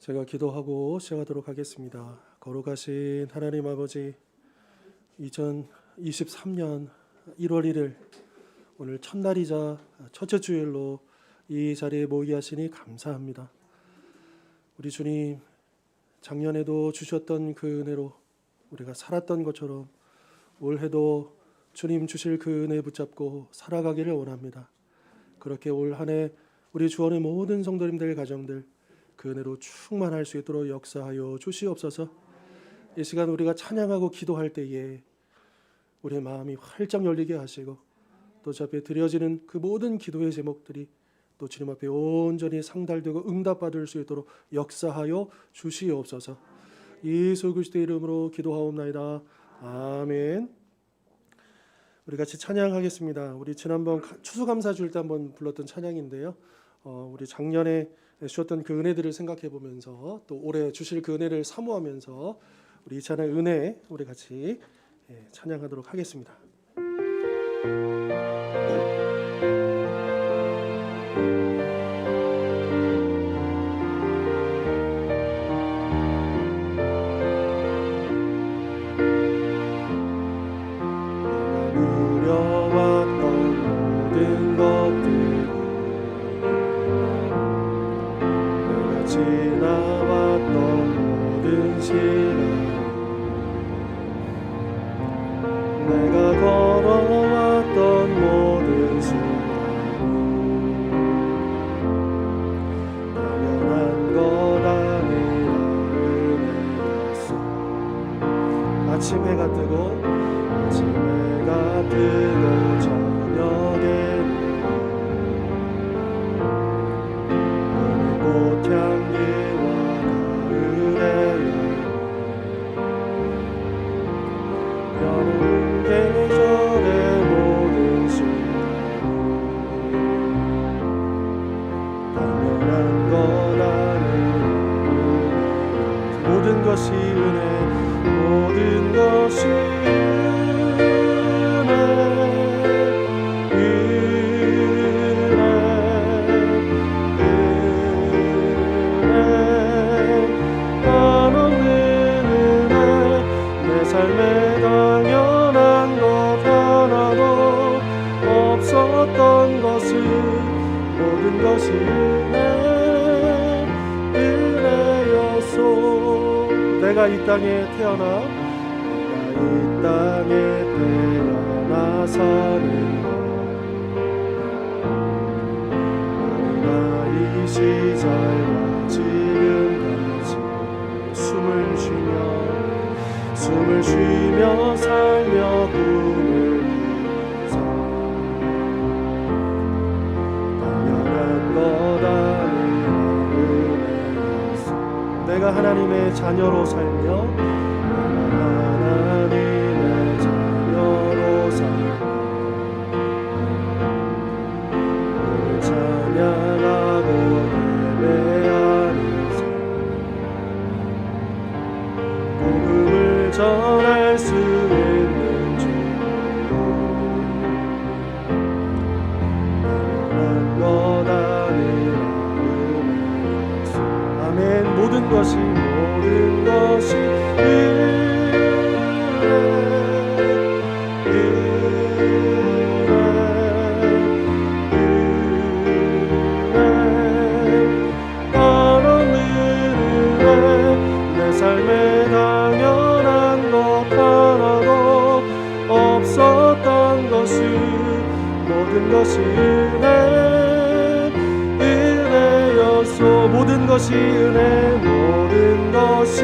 제가 기도하고 시작하도록 하겠습니다. 거룩하신 하나님 아버지, 2023년 1월 1일 오늘 첫날이자 첫째 주일로 이 자리에 모이게 하시니 감사합니다. 우리 주님, 작년에도 주셨던 그 은혜로 우리가 살았던 것처럼 올해도 주님 주실 그 은혜 붙잡고 살아가기를 원합니다. 그렇게 올 한 해 우리 주원의 모든 성도님들 가정들 그 은혜로 충만할 수 있도록 역사하여 주시옵소서. 이 시간 우리가 찬양하고 기도할 때에 우리의 마음이 활짝 열리게 하시고 또 저 앞에 드려지는 그 모든 기도의 제목들이 또 주님 앞에 온전히 상달되고 응답받을 수 있도록 역사하여 주시옵소서. 예수 그리스도의 이름으로 기도하옵나이다. 아멘. 우리 같이 찬양하겠습니다. 우리 지난번 추수감사 줄 때 한번 불렀던 찬양인데요. 우리 작년에 주셨던 그 은혜들을 생각해 보면서 또 올해 주실 그 은혜를 사모하면서 우리 이 찬양 은혜 우리 같이 찬양하도록 하겠습니다. 아침 해가 뜨고 저녁에는 꽃향기와 가을의 여름 계절의 모든 순간이 당연한 것 아니라 모든 것이 은혜, 모든 것이 내가 이 땅에 태어나 사는 것 나이 시절과 지금까지 숨을 쉬며 살며 꿈을 꾸면서 당연한 것 아니라 은혜였어. 내가 하나님의 자녀로 살며 전할 수 있는 주도 당연한 것 아니라 은혜였어. 아멘. 모든 것이 내 삶에 당연한 것 하나도 없었던 것이 모든 것이 은혜였소. 모든 것이 은혜, 모든 것이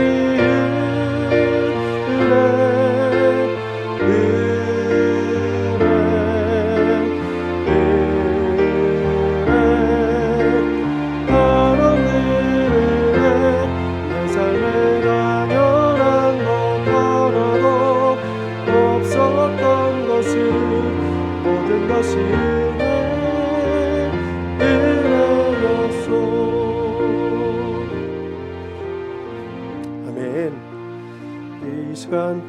이 시간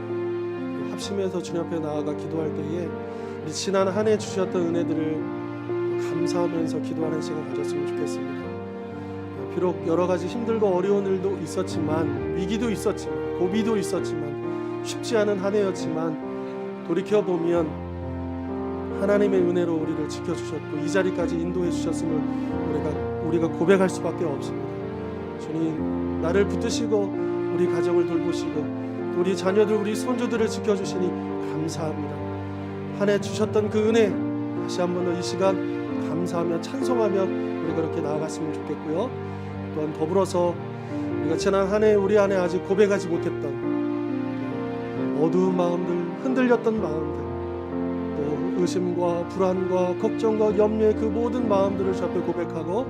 합심해서 주님 앞에 나아가 기도할 때에 지난 한 해 주셨던 은혜들을 감사하면서 기도하는 시간 가졌으면 좋겠습니다. 비록 여러 가지 힘들고 어려운 일도 있었지만, 위기도 있었지만, 고비도 있었지만, 쉽지 않은 한 해였지만 돌이켜보면 하나님의 은혜로 우리를 지켜주셨고 이 자리까지 인도해 주셨음을 우리가 고백할 수밖에 없습니다. 주님, 나를 붙드시고 우리 가정을 돌보시고 우리 자녀들, 우리 손주들을 지켜주시니 감사합니다. 한 해 주셨던 그 은혜 다시 한 번 더 이 시간 감사하며 찬송하며 우리가 그렇게 나아갔으면 좋겠고요. 또한 더불어서 우리가 지난 한 해 우리 안에 아직 고백하지 못했던 어두운 마음들, 흔들렸던 마음들, 또 의심과 불안과 걱정과 염려의 그 모든 마음들을 주 앞에 고백하고,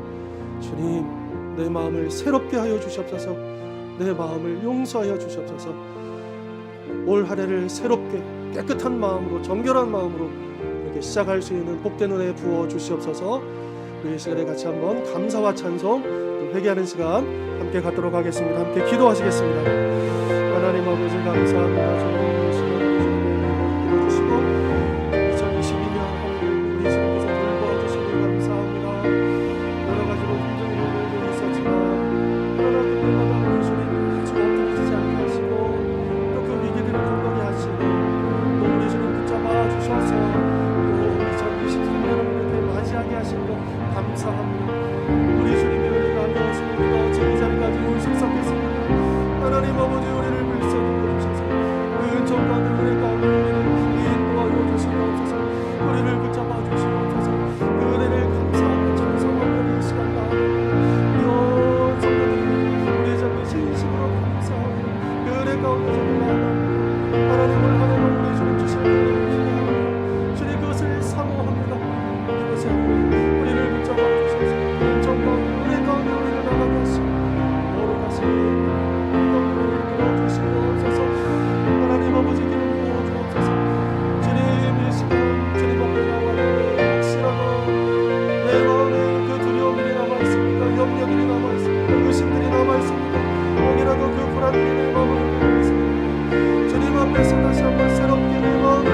주님, 내 마음을 새롭게 하여 주시옵소서, 내 마음을 용서하여 주시옵소서, 올 한 해를 새롭게 깨끗한 마음으로, 정결한 마음으로 이렇게 시작할 수 있는 복된 은혜 부어 주시옵소서. 우리 이 시간에 같이 한번 감사와 찬송, 또 회개하는 시간 함께 갖도록 하겠습니다. 함께 기도하시겠습니다. 하나님 아버지 감사합니다. 주님 이 시간 기도주시고 2022년 우리 주님께서 돌보아주시니 감사합니다. 여러 가지로 힘든 일들도 있었지만 그러나 그때마다 우리 주님 아주 엎드리지 않게 하시고 또 그 위기들을 건너게 하시고 또 우리 주님 붙잡아 주셔서 또 2023년을 이렇게 맞이하게 하신 것 감사합니다. 우리 주님의 은혜가 아니었으면 우리가 어찌 이 자리까지 올 수 있었겠습니까? 하나님 아버지, 우리를 불쌍히 주셔서 그 은총 가운데 은혜 가운데 우리를 인도하여 주시옵소서. 우리를 붙잡아 주시옵소서. 그 은혜를 감사하며 찬송하며 이 시간 가운데 성도들이 우리 잡은 진심으로 감사하며 그 은혜 가운데 정말 하나님을 하나님 우리 주님 주신 은혜를 기대합니다. 주님 그것을 사모합니다. 그것을 우리를 붙잡아 주셔서 은총 가운데 은혜 가운데 우리를 나가게 하시고 모르가시 하나님 아버지 기름 부어 주옵소서. 주님 이 시간 주님 앞에 나와 혹시라도 내 마음에 그 두려움들이 남아있습니까? 염려들이 남아있습니까? 의심들이 남아있습니까? 혹이라도 그 불안들이 내 마음을 끌고 있습니까? 주님 앞에서 다시 한번 새롭게 내 마음을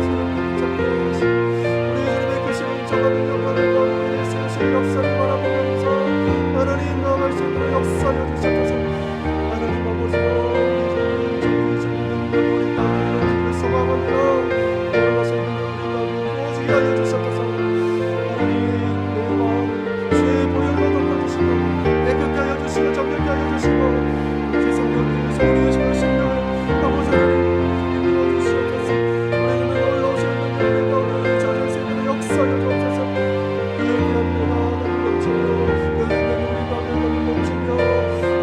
새롭게 붙잡게 하시고 우리 주님의 그 신정과 능력과는 너희의 세우신 역사를 바라보면서 하나님 나아갈 수 있도록 역사하여 주셔서 하나님 아버지요 하여 주셔서 하나님 내 마음 주의 보혈로 덮어주시고 깨끗게 하여 주시고 정결케 하여 주시고 제 성령님께서 우리의 신령을 아버지 하나님 밀어주시옵소서. 우리는 놀라우신 은혜 가운데 찾을 수 있는 역사여 주옵소서. 그 귀한 내가 하나님 넘치며 그 은혜는 우리 가운데 넘치며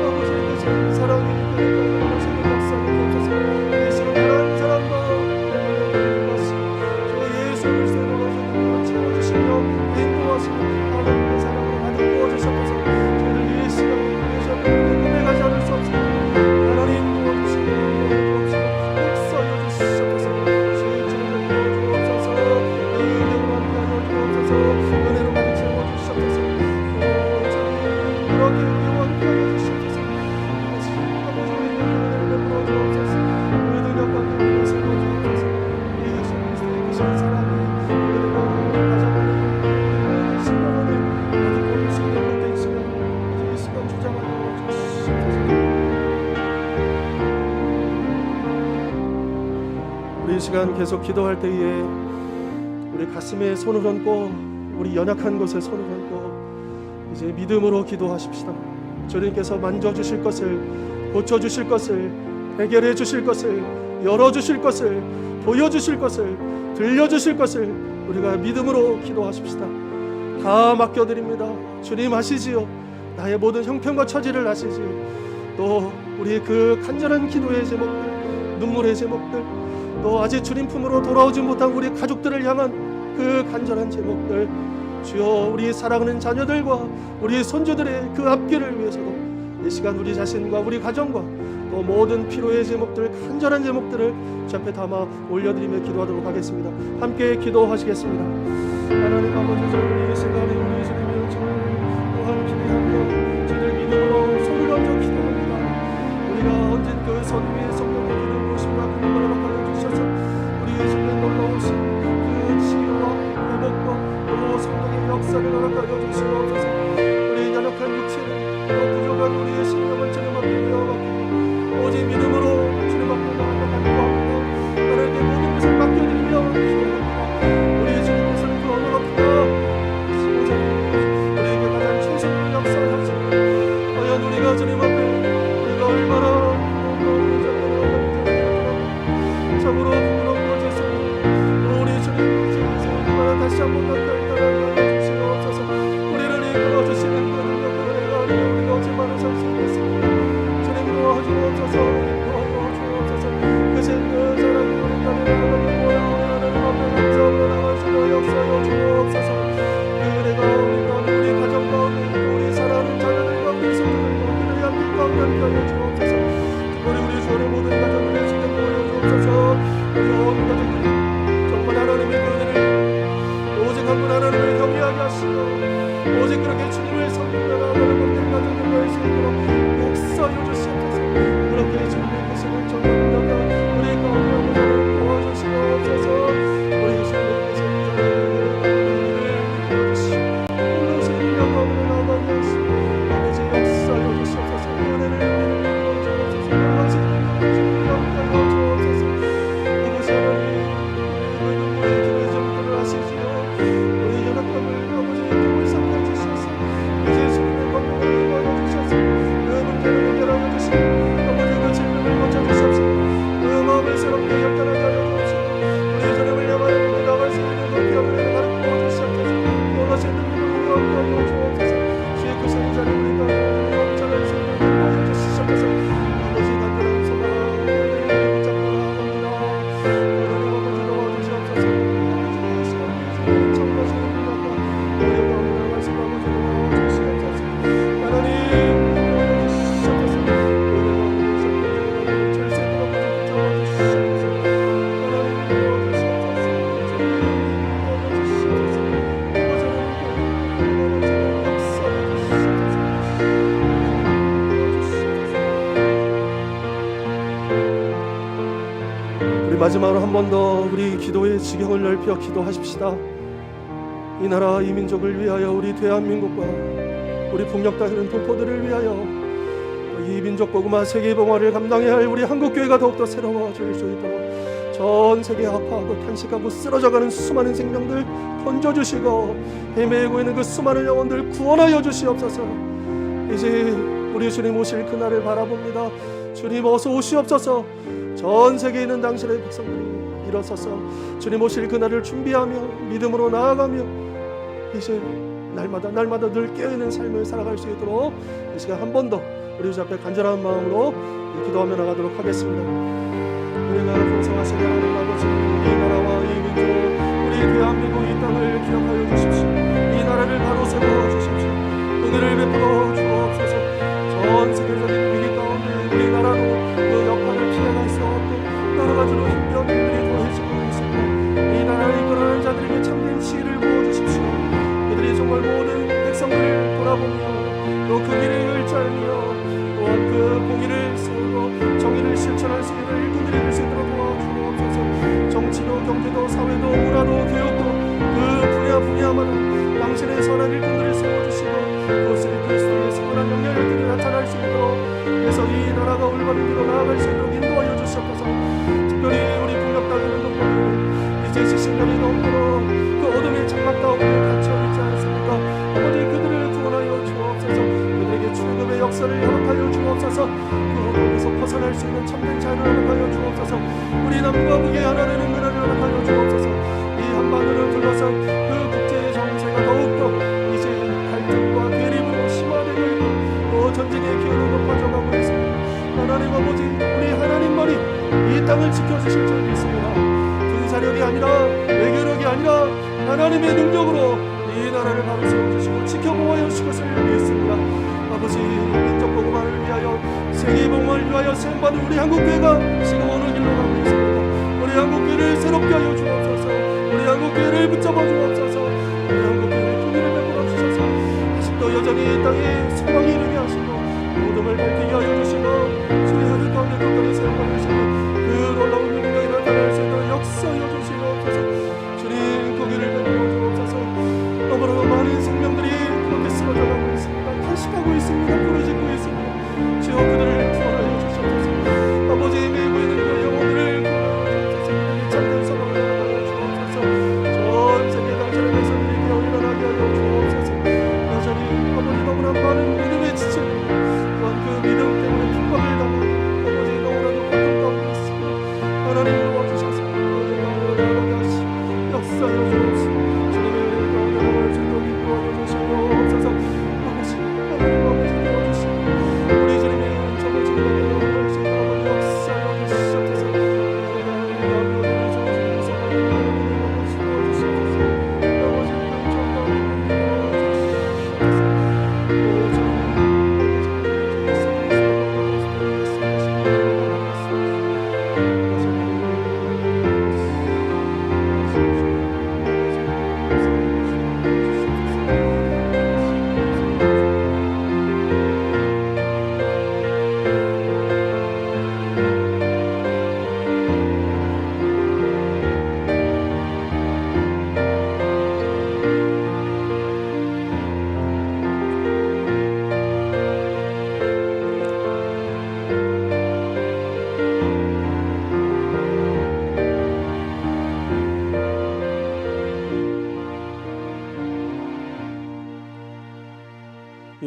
아버지 이것은 사랑이 그러니까 넘치는 역사여 주옵소서. 이 시간 한 사람도 인도하시고 하나님의 사랑으로 가득 부어주셔서 저희를 이 시간에 주셔서 고백하지 않을 수 없습니다. 하나님 도와주시고 역사하여 주시옵소서. 주의 주님을 부어주옵소서. 은혜로 함께하여 주옵소서. 은혜로 가득 채워주시옵소서. 주님 그렇게 은혜로 함께하여 주시옵소서. 아버지 우리에게 은혜를 베풀어 주옵소서. 그 능력과 능력을 세워주옵소서. 예수 그리스도의 그 신사랑이 우리가 가져가는 우리 이 시간 계속 기도할 때에 우리 가슴에 손을 얹고 우리 연약한 곳에 손을 얹고 이제 믿음으로 기도하십시다. 주님께서 만져주실 것을, 고쳐주실 것을, 해결해 주실 것을, 열어주실 것을, 보여주실 것을, 들려주실 것을 우리가 믿음으로 기도하십시다. 다 맡겨드립니다. 주님 하시지요. 나의 모든 형편과 처지를 아시지요. 또 우리 그 간절한 기도의 제목들, 눈물의 제목들, 또 아직 주님 품으로 돌아오지 못한 우리 가족들을 향한 그 간절한 제목들, 주여 우리 사랑하는 자녀들과 우리 손주들의 그 앞길을 위해서도 이 시간 우리 자신과 우리 가정과 또 모든 필요의 제목들, 간절한 제목들을 주 앞에 담아 올려드리며 기도하도록 하겠습니다. 함께 기도하시겠습니다. 하나님 아버지, 우리 이 시간에 우리 주님의 은총을 또한 기대하며 주를 믿음으로 손을 얹어 기도합니다. 우리가 얹은 그 손 위에 성령의 기름 부으심과 긍휼을 허락하여 주셔서 우리 주님의 놀라우신 그 치유와 회복과 또 성령의 역사를 허락하여 주시옵소서. 우리 연약한 육체를 다시 한번 더 결단하게 주시옵소서. 우리를 이끌어 주시는 그 능력과 은혜가 우리가 어찌만을 살 수 있겠습니까? 주님 인도하여 주옵소서. 인도하여 주옵소서. 크신 그 사랑이 우리 가운데 나가는 모여 우리 하나님 앞에 감사하며 나갈 수 있도록 역사하여 주옵소서. 그 은혜가 우리 가운데 우리 가정 가운데 우리 사랑하는 자녀들과 우리 손들과 우리를 위한 빛 가운데 함께하여 주옵소서. 특별히 우리 주원의 모든 가정들을 지켜 보여 주옵소서. 우리 온 가족들 정말 하나님의 그 은혜를 오직 한 분 하나님을 경외하게 하시고 오직 그렇게 주님을 섬기며 나아가는 모든 가정들과 수 있도록 역사하여 주시옵소서. 그렇게 주님의 계시는 정말 능력과 우리 가운데 모두를 도와주시옵소서. 우리 주님의 계시는 자녀들을 이끌어주시고 오로지 능력 가운데 나아가게 하시고 아버지 역사하여 주시옵소서. 은혜를 우리를 이끌어주옵소서. 오로지 능력을 주님을 함께하여 주옵소서. 아버지 하나님 우리의 기도의 제목들을 아시지요. 우리 연약함을 아버지 힘을 삼겨 주셔서 이제 주님의 권능을 임하여 주셔서 그 문제를 해결하여 주시고 아버지 그 질문을 고쳐주셔서 그 마음을 새롭게 결단하게 하여 주옵시고 우리 주님을 향하여 나갈 수 있는 그 귀한 은혜를 가르쳐 주시옵소서. 원하신 능력을 함께하여 주옵소서. 주의 그 성자를 우리가 영전할 수 있는 하여 주시옵소서. 아버지 간절한 소망 은혜를 붙잡고 나아갑니다. 하나님 아버지 도와주시옵소서. 아버지 시간 주시는 정하신 능력과 우리 가운데 나갈 수 있는 아버지 도와주시옵소서. 하나님 도와주시옵소서. 우리가 오늘 성령을 절세로 아버지 붙잡아주시옵소서. 하나님 도와주시옵소서. 주님 도와주시옵소서. 아버지 하나님 역사해 주시옵소서. 우리 마지막으로 한 번 더 우리 기도의 지경을 넓혀 기도하십시다. 이 나라 이 민족을 위하여 우리 대한민국과 우리 북녘 다스리는 동포들을 위하여 이 민족 복음화 세계 봉화를 감당해야 할 우리 한국교회가 더욱더 새로워질 수 있도록 전 세계 아파하고 탄식하고 쓰러져가는 수많은 생명들 건져주시고 헤매고 있는 그 수많은 영혼들 구원하여 주시옵소서. 이제 우리 주님 오실 그날을 바라봅니다. 주님 어서 오시옵소서. 전 세계에 있는 당신의 백성들이 일어서서 주님 오실 그날을 준비하며 믿음으로 나아가며 이제 날마다 늘 깨어있는 삶을 살아갈 수 있도록 이 시간 한 번 더 우리 주 앞에 간절한 마음으로 기도하며 나가도록 하겠습니다. 우리가 풍성하신 하나님 아버지, 이 나라와 이 민족, 우리 대한민국 이 땅을 기억하여 주십시오. 이 나라를 바로 세워 주십시오. 은혜를 베풀어 주옵소서. 전 세계적인 위기 가운데 우리 나라도 그 여파를 피해갈 수 없고 여러 가지로 힘겨운 일들이 더해지고 있습니다. 이 나라를 이끌어가는 자들에게 참된 지혜를 부어주십시오. 그들이 정말 모든 백성들을 돌아보며 또 그 길을 일자며 또한 그 공의를 세우고 정의를 실천할 수 있는 일꾼들이 될 수 있도록 도와주옵소서. 정치도 경제도 사회도 문화도 교육도 그 분야마다 당신의 선한 일꾼들을 세워주시고 그것을 그리스도의 선한 영향력들이 나타날 수 있도록 그래서 이 나라가 올바른 길로 나아갈 수 있도록 인도하여 주시옵소서. 특별히 우리 북녘 다스리는 동포들 이제 70년이 넘도록 그 어둠의 장막 가운데 갇혀있지 않습니까? 아버지 그들을 구원하여 주옵소서. 그들에게 출애굽의 역사를 허락하여 주옵소서. 그 어둠에서 벗어날 수 있는 참된 자유를 허락하여 주옵소서. 우리 남과 북의 하나님의 은혜를 허락하여 주옵소서. 이 한반도를 둘러싼 그 국제의 정세가 더욱더 이제 갈등과 대립으로 심화되고 있고 또 전쟁의 기운이 높아져가고 있습니다. 하나님 아버지, 우리 하나님만이 이 땅을 지켜주실 줄 믿습니다. 군사력이 아니라 외교력이 아니라 하나님의 능력으로 이 나라를 바로 세워주시고 지켜보아야 하실 것을 믿습니다. 아버지, 민족 복음화를 위하여 세계 복음화를 위하여 세움받은 우리 한국교회가 지금 어느 길로 가고 있습니다. 우리 한국교회를 새롭게 하여 주옵소서. 우리 한국교회를 붙잡아 주옵소서. 우리 한국교회를 통일을 베풀어 주셔서 아직도 여전히 이 땅에 소망이 이르게 하시고 어둠을 밝히게 하여 주시고 주의 하늘 가운데 끝까지 세워가 주시고 그 놀라운 능력이 나타날 수 있도록 역사하여 주시옵소서. 주님 거기를 베풀어 주옵소서. 너무나 많은 생명들이 그렇게 쓰러져가고 있습니다. 탄식하고 있습니다. 부러지고 있습니다. 주여 그들을 구원하여 주시옵소서. 아버지 매고 있는 그 영혼들을 구원하여 주옵소서. 그들이 참된 소망을 허락하여 주옵소서. 전 세계 당신의 백성들이 되어 일어나게 하여 주옵소서. 여전히 아버지 너무나 많은 믿음에 지쳐 또한 그 믿음 때문에 핍박을 당하고 아버지 너무나도 고통 가운데 있습니다. 하나님 도와주셔서 아버지 마음으로 나아가게 하시고 역사하여 주옵소서. 주님의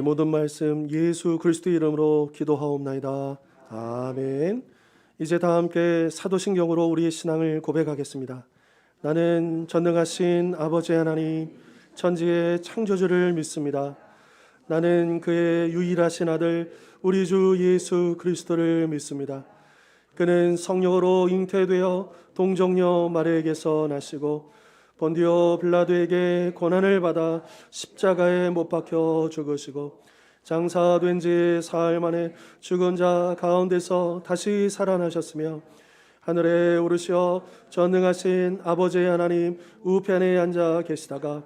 이 모든 말씀 예수 그리스도 이름으로 기도하옵나이다. 아멘. 이제 다 함께 사도신경으로 우리의 신앙을 고백하겠습니다. 나는 전능하신 아버지 하나님 천지의 창조주를 믿습니다. 나는 그의 유일하신 아들 우리 주 예수 그리스도를 믿습니다. 그는 성령으로 잉태되어 동정녀 마리아에게서 나시고 본디오 빌라도에게 고난을 받아 십자가에 못 박혀 죽으시고 장사된 지 사흘 만에 죽은 자 가운데서 다시 살아나셨으며 하늘에 오르시어 전능하신 아버지 하나님 우편에 앉아 계시다가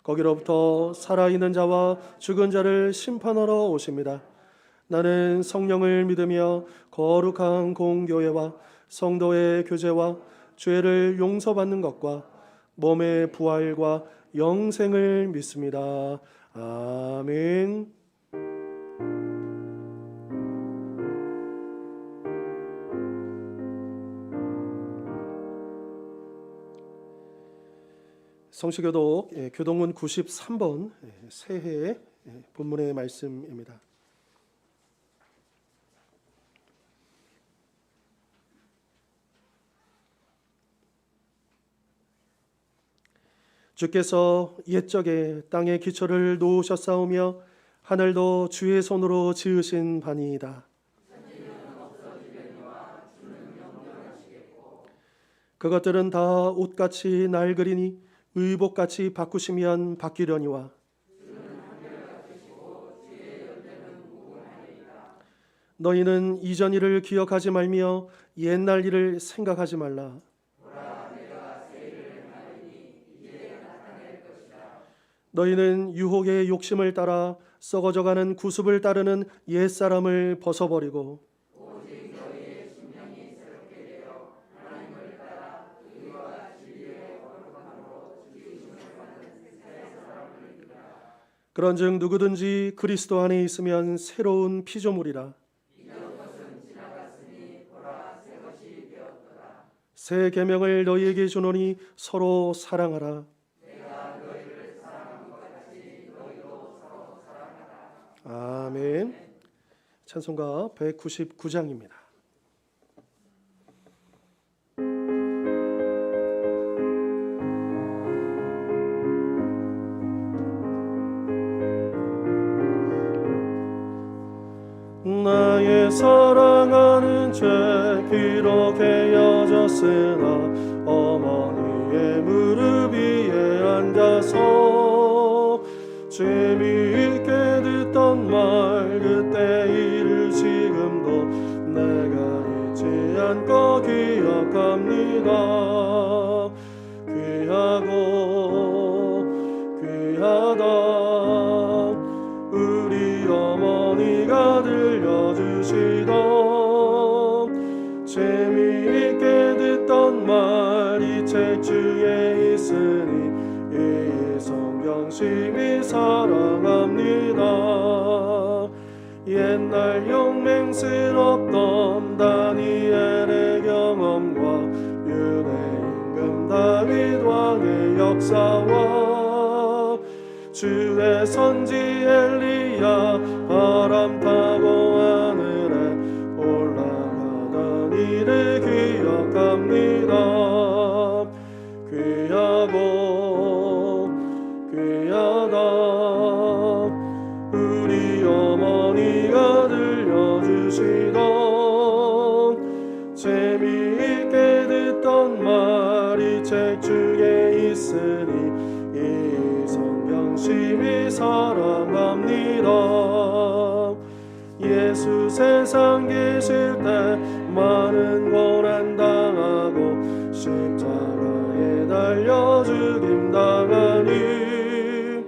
거기로부터 살아있는 자와 죽은 자를 심판하러 오십니다. 나는 성령을 믿으며 거룩한 공교회와 성도의 교제와 죄를 용서받는 것과 몸의 부활과 영생을 믿습니다. 아멘. 성시교독 교동문 93번 새해 본문의 말씀입니다. 주께서 옛적에 땅에 기초를 놓으셨사오며 하늘도 주의 손으로 지으신 바니이다. 그것들은 다 옷같이 낡으리니 의복같이 바꾸시면 바뀌려니와 너희는 이전 일을 기억하지 말며 옛날 일을 생각하지 말라. 너희는 유혹의 욕심을 따라 썩어져가는 구습을 따르는 옛사람을 벗어버리고 그런즉 누구든지 그리스도 안에 있으면 새로운 피조물이라. 새 계명을 너희에게 주노니 서로 사랑하라. 아멘. 찬송가 199장입니다. 나의 사랑하는 죄 비록 헤어졌으나 어머니의 무릎 위에 앉아서 재미있게 듣던 말 그때 일을 지금도 내가 잊지 않고 기억합니다. 귀하고 귀하다 우리 어머니가 들려주시던 재미있게 듣던 말이 책 주에 있으니 이 성경심이 사랑합니다. 옛날 용맹스럽던 다니엘의 경험과 유대 임금 다윗 왕의 역사와 주의 선지 엘리야 바람 타고 하늘에 올라가던 일을 기억합니다. 귀하고 귀하다 우리 어머니가 들려주시던 재미있게 듣던 말이 책 중에 있으니 이 성경심이 사랑합니다. 예수 세상 계실 때 많은 고난 당하고 십자가에 달려 죽임 당하니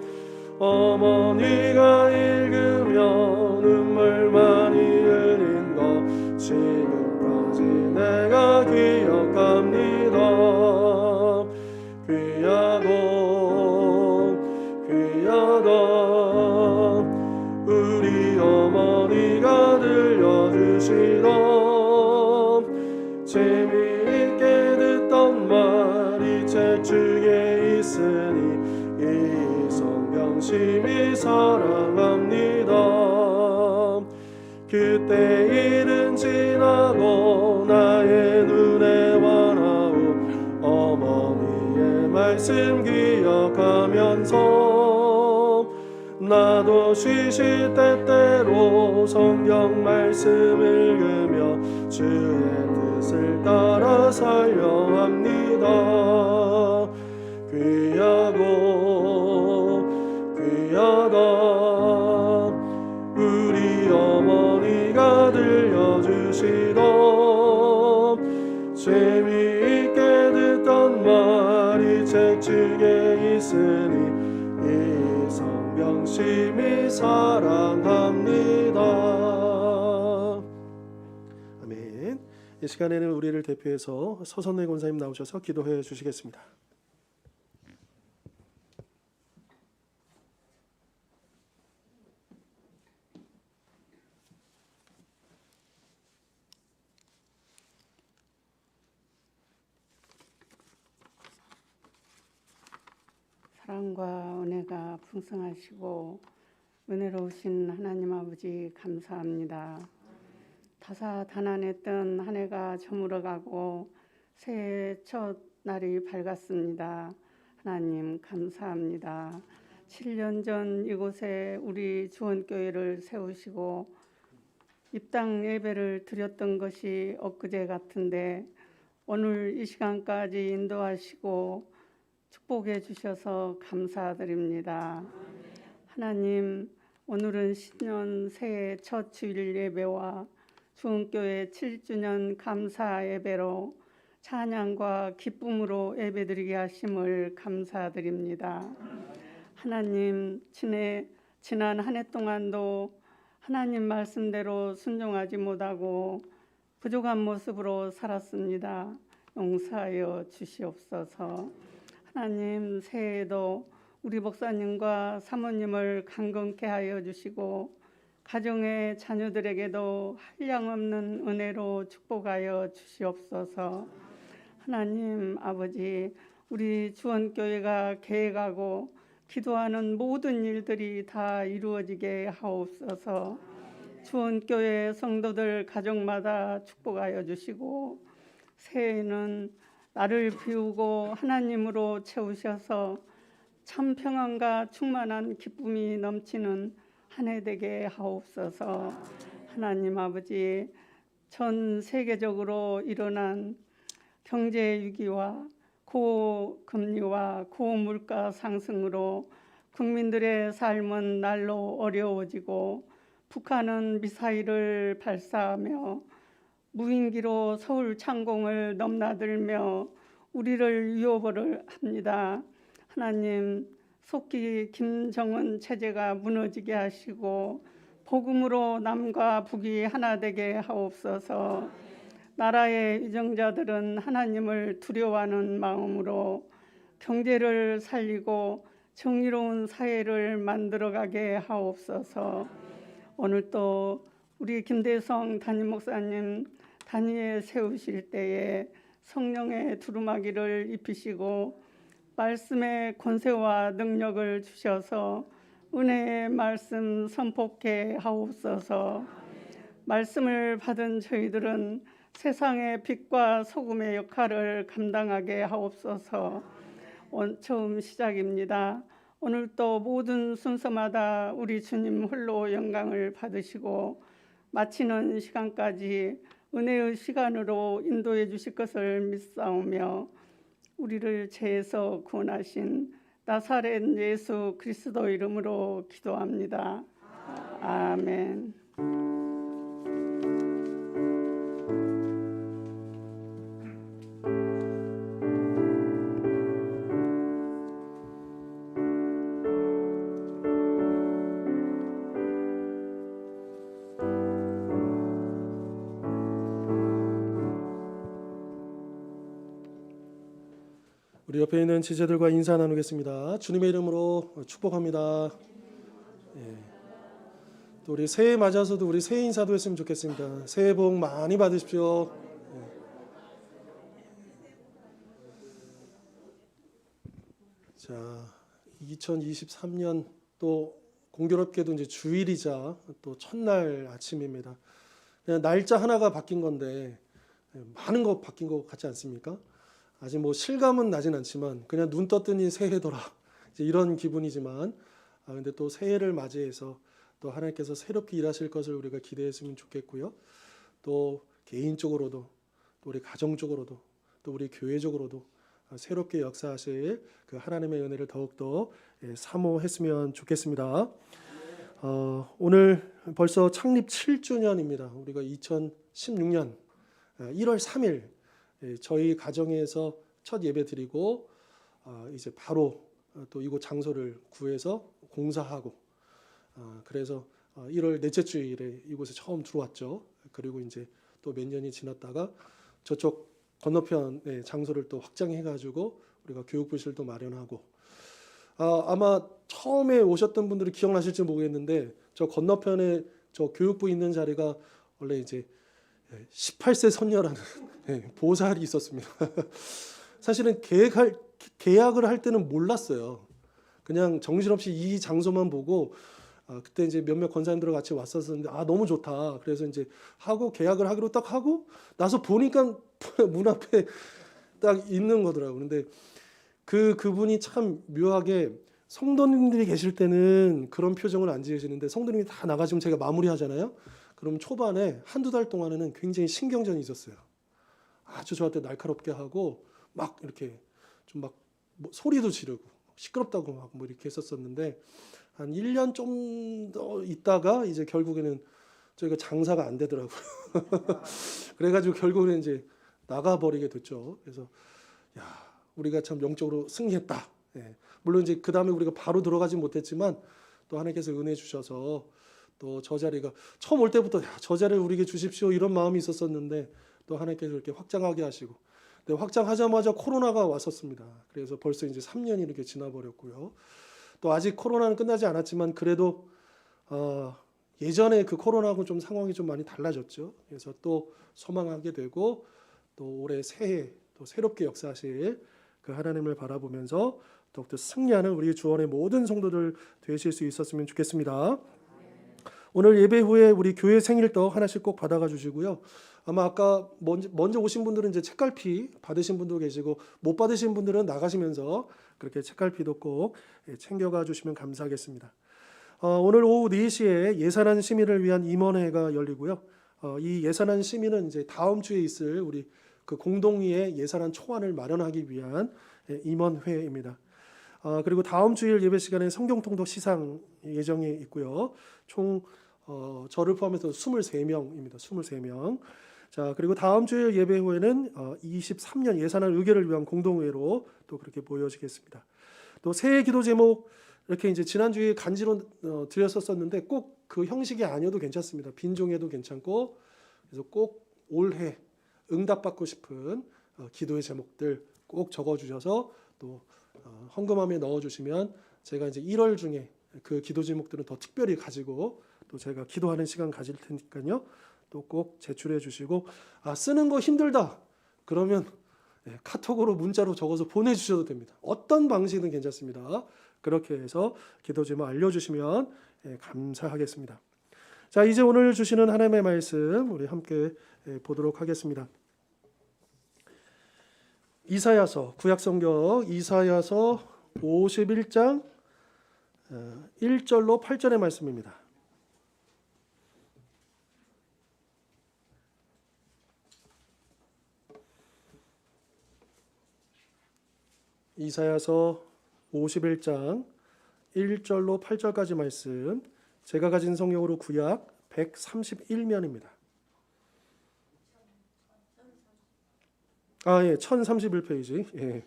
어머니가 읽으며 눈물 많이 흘린 거 지금까지 내가 기억합니다. 귀하고 귀하다 우리 어머니가 들려주시던 재미있게 듣던 말이 책 중에 있으니 이 성경심이 사랑합니다. 그때 일은 지나고 나의 눈에 와나온 어머니의 말씀 기억하면서 나도 쉬실 때때로 성경 말씀 읽으며 주의 뜻을 따라 살려 합니다. 귀하고 귀하다 우리 어머니가 들려주시던 재미있게 듣던 말이 책중에 있으니 이 성경 심히 사랑합니다. 아멘. 이 시간에는 우리를 대표해서 서선회 권사님 나오셔서 기도해 주시겠습니다. 사랑과 은혜가 풍성하시고 은혜로우신 하나님 아버지 감사합니다. 다사다난했던 한 해가 저물어가고 새해 첫 날이 밝았습니다. 하나님 감사합니다. 7년 전 이곳에 우리 주원교회를 세우시고 입당 예배를 드렸던 것이 엊그제 같은데 오늘 이 시간까지 인도하시고 축복해 주셔서 감사드립니다. 하나님, 오늘은 신년 새해 첫 주일 예배와 주원교회 7주년 감사 예배로 찬양과 기쁨으로 예배드리게 하심을 감사드립니다. 하나님, 지난 한 해 동안도 하나님 말씀대로 순종하지 못하고 부족한 모습으로 살았습니다. 용서하여 주시옵소서. 하나님, 새해에도 우리 목사님과 사모님을 강건케 하여 주시고 가정의 자녀들에게도 한량없는 은혜로 축복하여 주시옵소서. 하나님 아버지, 우리 주원교회가 계획하고 기도하는 모든 일들이 다 이루어지게 하옵소서. 주원교회 성도들 가정마다 축복하여 주시고 새해에는 나를 비우고 하나님으로 채우셔서 참 평안과 충만한 기쁨이 넘치는 한 해 되게 하옵소서. 하나님 아버지, 전 세계적으로 일어난 경제 위기와 고금리와 고물가 상승으로 국민들의 삶은 날로 어려워지고 북한은 미사일을 발사하며 무인기로 서울 창공을 넘나들며 우리를 위협을 합니다. 하나님, 속히 김정은 체제가 무너지게 하시고 복음으로 남과 북이 하나 되게 하옵소서. 나라의 위정자들은 하나님을 두려워하는 마음으로 경제를 살리고 정의로운 사회를 만들어가게 하옵소서. 오늘 또 우리 김대성 담임 목사님 단위에 세우실 때에 성령의 두루마기를 입히시고 말씀의 권세와 능력을 주셔서 은혜의 말씀 선포케 하옵소서. 말씀을 받은 저희들은 세상의 빛과 소금의 역할을 감당하게 하옵소서. 처음 시작입니다. 오늘 또 모든 순서마다 우리 주님 홀로 영광을 받으시고 마치는 시간까지 은혜의 시간으로 인도해 주실 것을 믿사오며 우리를 죄에서 구원하신 나사렛 예수 그리스도 이름으로 기도합니다. 아멘. 우리 옆에 있는 지체들과 인사 나누겠습니다. 주님의 이름으로 축복합니다. 예. 또 우리 새해 맞아서도 우리 새해 인사도 했으면 좋겠습니다. 새해 복 많이 받으십시오. 예. 자, 2023년 또 공교롭게도 이제 주일이자 또 첫날 아침입니다. 그냥 날짜 하나가 바뀐 건데 많은 거 바뀐 것 같지 않습니까? 아직 뭐 실감은 나진 않지만 그냥 눈 떴더니 새해더라 이제 이런 기분이지만 근데 또 새해를 맞이해서 또 하나님께서 새롭게 일하실 것을 우리가 기대했으면 좋겠고요. 또 개인적으로도 또 우리 가정적으로도 또 우리 교회적으로도 새롭게 역사하실 그 하나님의 은혜를 더욱더 사모했으면 좋겠습니다. 오늘 벌써 창립 7주년입니다. 우리가 2016년 1월 3일 저희 가정에서 첫 예배 드리고 이제 바로 또 이곳 장소를 구해서 공사하고 그래서 1월 넷째 주일에 이곳에 처음 들어왔죠. 그리고 이제 또 몇 년이 지났다가 저쪽 건너편의 장소를 또 확장해가지고 우리가 교육부실도 마련하고 아마 처음에 오셨던 분들이 기억나실지 모르겠는데 저 건너편에 저 교육부 있는 자리가 원래 이제 18세 선녀라는 보살이 있었습니다. 사실은 계약을 할 때는 몰랐어요. 그냥 정신없이 이 장소만 보고 그때 이제 몇몇 권사님들과 같이 왔었는데 너무 좋다. 그래서 이제 하고 계약을 하기로 딱 하고 나서 보니까 문 앞에 딱 있는 거더라고요. 근데 그분이 참 묘하게 성도님들이 계실 때는 그런 표정을 안 지으시는데 성도님이 다 나가시면 제가 마무리하잖아요. 그럼 초반에 한두 달 동안에는 굉장히 신경전이 있었어요. 아주 저한테 날카롭게 하고 막 이렇게 좀 막 소리도 지르고 시끄럽다고 막 뭐 이렇게 했었었는데 한 1년 좀 더 있다가 이제 결국에는 저희가 장사가 안 되더라고요. 그래가지고 결국에는 이제 나가버리게 됐죠. 그래서 우리가 참 영적으로 승리했다. 물론 이제 그 다음에 우리가 바로 들어가지 못했지만 또 하나님께서 은혜 주셔서 또 저 자리가 처음 올 때부터 저 자리를 우리에게 주십시오 이런 마음이 있었었는데 또 하나님께서 이렇게 확장하게 하시고 확장하자마자 코로나가 왔었습니다. 그래서 벌써 이제 3년이 이렇게 지나버렸고요. 또 아직 코로나는 끝나지 않았지만 그래도 예전에 그 코로나하고 좀 상황이 좀 많이 달라졌죠. 그래서 또 소망하게 되고 또 올해 새해 또 새롭게 역사하실 그 하나님을 바라보면서 더욱더 승리하는 우리 주원의 모든 성도들 되실 수 있었으면 좋겠습니다. 오늘 예배 후에 우리 교회 생일떡 하나씩 꼭 받아가 주시고요. 아마 아까 먼저 오신 분들은 이제 책갈피 받으신 분도 계시고 못 받으신 분들은 나가시면서 그렇게 책갈피도 꼭 챙겨가 주시면 감사하겠습니다. 오늘 오후 4시에 예산안 시민을 위한 임원회가 열리고요. 이 예산안 시민은 이제 다음 주에 있을 우리 그 공동위의 예산안 초안을 마련하기 위한 임원회입니다. 그리고 다음 주일 예배 시간에 성경 통독 시상 예정이 있고요. 총 저를 포함해서 23명입니다. 23명. 자, 그리고 다음 주일 예배 후에는 23년 예산안 의결을 위한 공동회로 또 그렇게 모여지겠습니다. 또 새해 기도 제목 이렇게 이제 지난주에 간지로 드렸었는데 꼭 그 형식이 아니어도 괜찮습니다. 빈종해도 괜찮고 그래서 꼭 올해 응답받고 싶은 기도의 제목들 꼭 적어주셔서 또 헌금함에 넣어주시면 제가 이제 1월 중에 그 기도 제목들은 더 특별히 가지고 또 제가 기도하는 시간 가질 테니까요. 또 꼭 제출해 주시고 쓰는 거 힘들다 그러면 카톡으로 문자로 적어서 보내주셔도 됩니다. 어떤 방식은 괜찮습니다. 그렇게 해서 기도 제목 알려주시면 감사하겠습니다. 자, 이제 오늘 주시는 하나님의 말씀 우리 함께 보도록 하겠습니다. 이사야서 구약성경 이사야서 51장 1절로 8절의 말씀입니다. 이사야서 51장 1절로 8절까지 말씀 제가 가진 성경으로 구약 131면입니다. 1031페이지.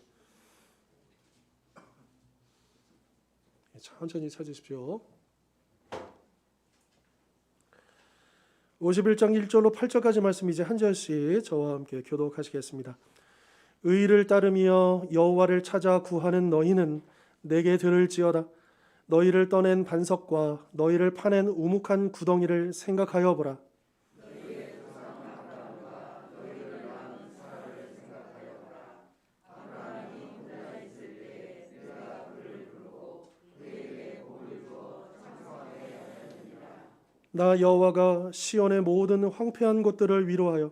천천히 찾으십시오. 51장 1절로 8절까지 말씀 이제 한 절씩 저와 함께 교독하시겠습니다. 의를 따르며 여호와를 찾아 구하는 너희는 내게 들을지어다. 너희를 떠낸 반석과 너희를 파낸 우묵한 구덩이를 생각하여 보라. 나 여호와가 시온의 모든 황폐한 곳들을 위로하여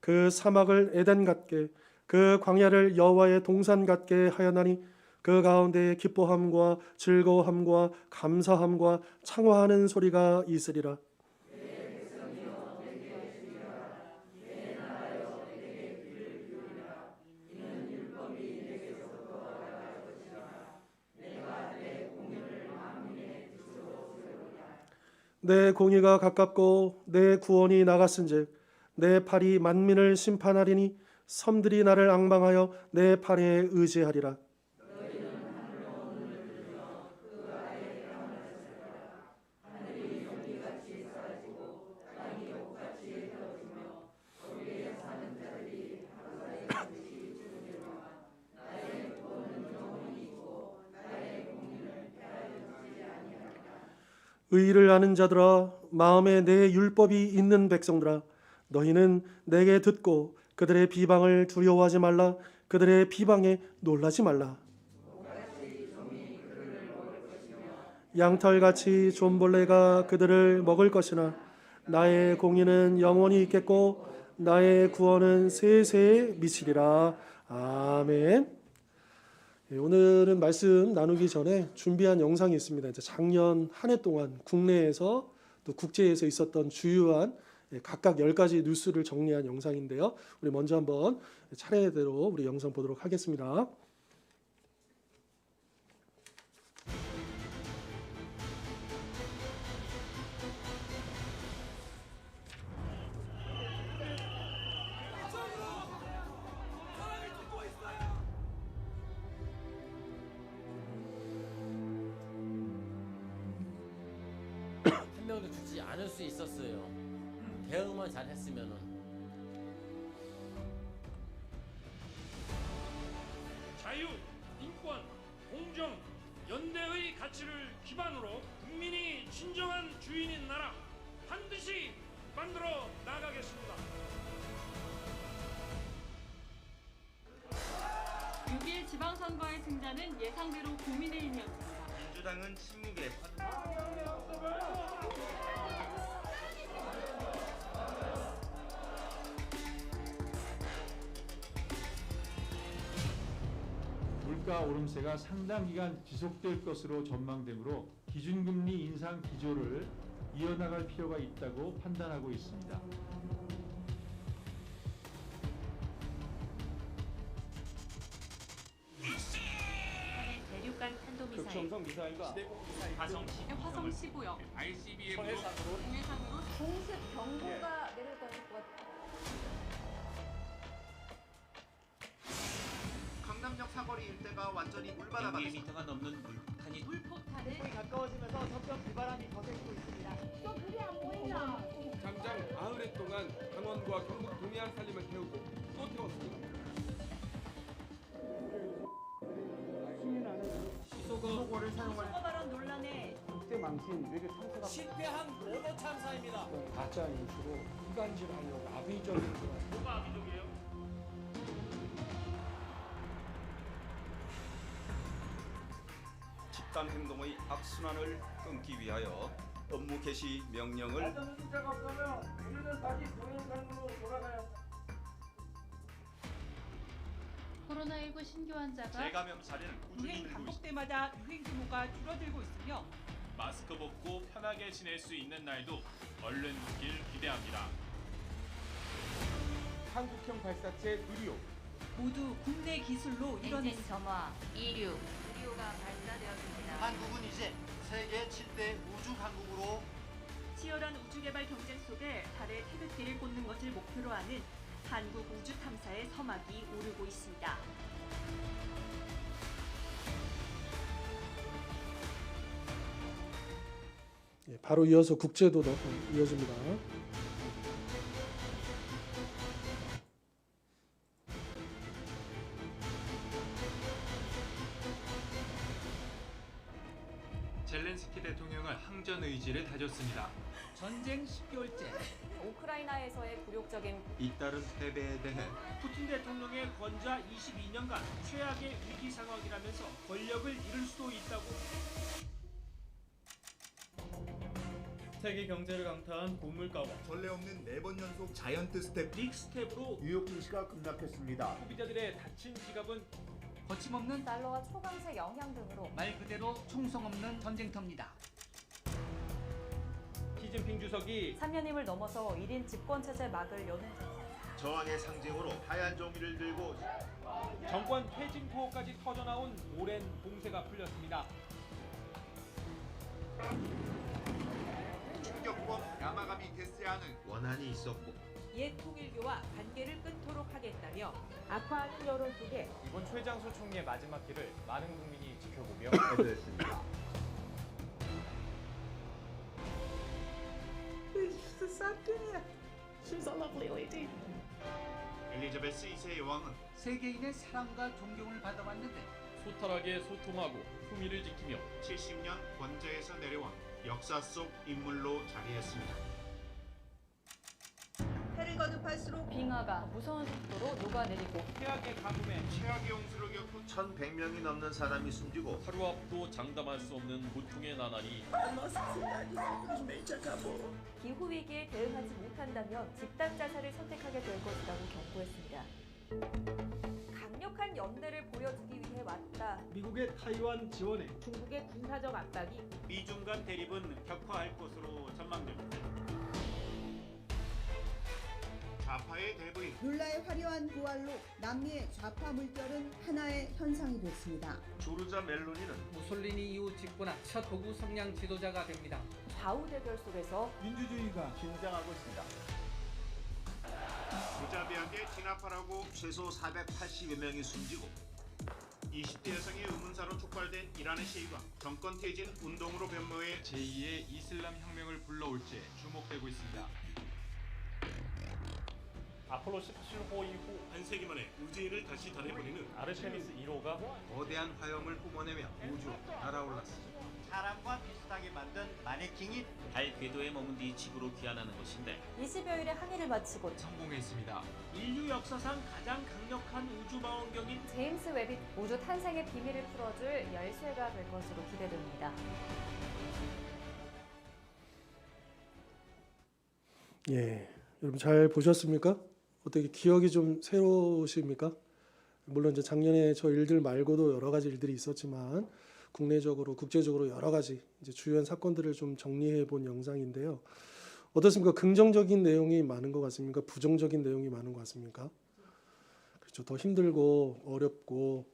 그 사막을 에덴 같게 그 광야를 여호와의 동산 같게 하였나니 그 가운데 기뻐함과 즐거워함과 감사함과 창화하는 소리가 있으리라. 내 공의가 가깝고 내 구원이 나갔은즉 내 팔이 만민을 심판하리니 섬들이 나를 앙망하여 내 팔에 의지하리라. 의를 아는 자들아, 마음에 내 율법이 있는 백성들아, 너희는 내게 듣고 그들의 비방을 두려워하지 말라. 그들의 비방에 놀라지 말라. 양털같이 존벌레가 그들을 먹을 것이나 나의 공의는 영원히 있겠고 나의 구원은 세세에 미치리라. 아멘. 오늘은 말씀 나누기 전에 준비한 영상이 있습니다. 이제 작년 한 해 동안 국내에서 또 국제에서 있었던 주요한 각각 10가지 뉴스를 정리한 영상인데요. 우리 먼저 한번 차례대로 우리 영상 보도록 하겠습니다. 한 명도 죽지 않을 수 있었어요. 대응만 잘했으면은. 자유, 인권, 공정, 연대의 가치를 기반으로 국민이 진정한 주인인 나라 반드시 만들어 나가겠습니다. 6일 지방선거의 승자는 예상대로 국민의힘이었습니다. 민주당은 침묵에 물가 오름세가 상당 기간 지속될 것으로 전망되므로 기준금리 인상 기조를 이어나갈 필요가 있다고 판단하고 있습니다. 대륙간 탄도미사일, 극초음속 미사일과 화성 화성 15형, ICBM으로 동해상으로 공습 경보가 내렸다는 것 같아요. 강남역 사거리 일대가 완전히 물바다 바다에 100m가 넘는 물폭탄이 물폭탄을 가까워지면서 점점 비바람이 거세지고 있습니다. 또 그게 안 보인다. 당장 90회 동안 강원과 경북 동해안 살림을 태우고 또 태웠습니다. 수소고를 사용할 선거 발언 논란에 실패한 모모 참사입니다. 가짜 뉴스로 이간질하려고 아비적인 그런 뭐가 아비족이에요? 집단 행동의 악순환을 끊기 위하여 업무 개시 명령을 코로나19 신규 환자가 재감염 사례는 꾸준히 유행 늘고 있습니다. 반복 때마다 유행 규모가 줄어들고 있으며 마스크 벗고 편하게 지낼 수 있는 날도 얼른 오길 기대합니다. 한국형 발사체 누리호 모두 국내 기술로 이뤄냈습니다. 점화, 의료가 발사되었습니다. 한국은 이제 세계 7대 우주 강국으로 치열한 우주개발 경쟁 속에 달에 태극기를 꽂는 것을 목표로 하는 한국 우주 탐사의 서막이 오르고 있습니다. 바로 이어서 국제도 이어집니다. 젤렌스키 대통령은 항전 의지를 다졌습니다. 전쟁 10개월째 우크라이나에서의 굴욕적인 잇따른 패배에 대해 푸틴 대통령의 권좌 22년간 최악의 위기 상황이라면서 권력을 잃을 수도 있다고 빅스텝의 경제를 강타한 고물가와 전례 없는 4번 연속 자이언트 스텝 빅스텝으로 뉴욕 증시가 급락했습니다. 소비자들의 닫힌 지갑은 거침없는 달러와 초강세 영향 등으로 말 그대로 총성 없는 전쟁터입니다. 시진핑 주석이 3년임을 넘어서 1인 집권체제 막을 여는 저항의 상징으로 하얀 종이를 들고 정권 퇴진 포까지 터져나온 오랜 공세가 풀렸습니다. 충격권 야마가미 데스야는 원한이 있었고 옛 통일교와 관계를 끊도록 하겠다며 악화하는 여론 속에 이번 최장수 총리의 마지막 길을 많은 국민이 지켜보며 패배했습니다. 엘리자베스 2세 여왕은 세계인의 사랑과 존경을 받아왔는데 소탈하게 소통하고 품위를 지키며 70년 권좌에서 내려온 역사 속 인물로 자리했습니다. 해를 거듭할수록 빙하가 무서운 속도로 녹아내리고 태양의 가뭄에 최악의 홍수를 겪고 1,100명이 넘는 사람이 숨지고 하루 앞도 장담할 수 없는 고통의 나날이 기후위기에 대응하지 못한다면 집단 자살을 선택하게 될 것이라고 경고했습니다. 강력한 연대를 보여주기 위해 왔다. 미국의 타이완 지원에 중국의 군사적 압박이 미중 간 대립은 격화할 것으로 전망됩니다. 좌파의 대부인 룰라의 화려한 부활로 남미의 좌파 물결은 하나의 현상이 됐습니다. 조르자 멜로니는 무솔리니 이후 집권한 첫 극우 성향 지도자가 됩니다. 좌우 대결 속에서 민주주의가 긴장하고 있습니다. 무자비하게 진압하라고 최소 480여 명이 숨지고 20대 여성의 의문사로 촉발된 이란의 시위가 정권 퇴진 운동으로 변모해 제2의 이슬람 혁명을 불러올지 주목되고 있습니다. 아폴로 17호 이후 반세기 만에 우주인을 다시 달에 보내는 아르테미스 1호가 거대한 화염을 뿜어내며 우주로 날아올랐습니다. 사람과 비슷하게 만든 마네킹이 달 궤도에 머문 뒤 집으로 귀환하는 것인데 20여일의 항해를 마치고 성공했습니다. 인류 역사상 가장 강력한 우주망원경인 제임스 웹이 우주 탄생의 비밀을 풀어줄 열쇠가 될 것으로 기대됩니다. 예, 여러분 잘 보셨습니까? 어떻게 기억이 좀 새로우십니까? 물론 이제 작년에 저 일들 말고도 여러 가지 일들이 있었지만 국내적으로 국제적으로 여러 가지 이제 주요한 사건들을 좀 정리해 본 영상인데요. 어떻습니까? 긍정적인 내용이 많은 것 같습니까? 부정적인 내용이 많은 것 같습니까? 그렇죠. 더 힘들고 어렵고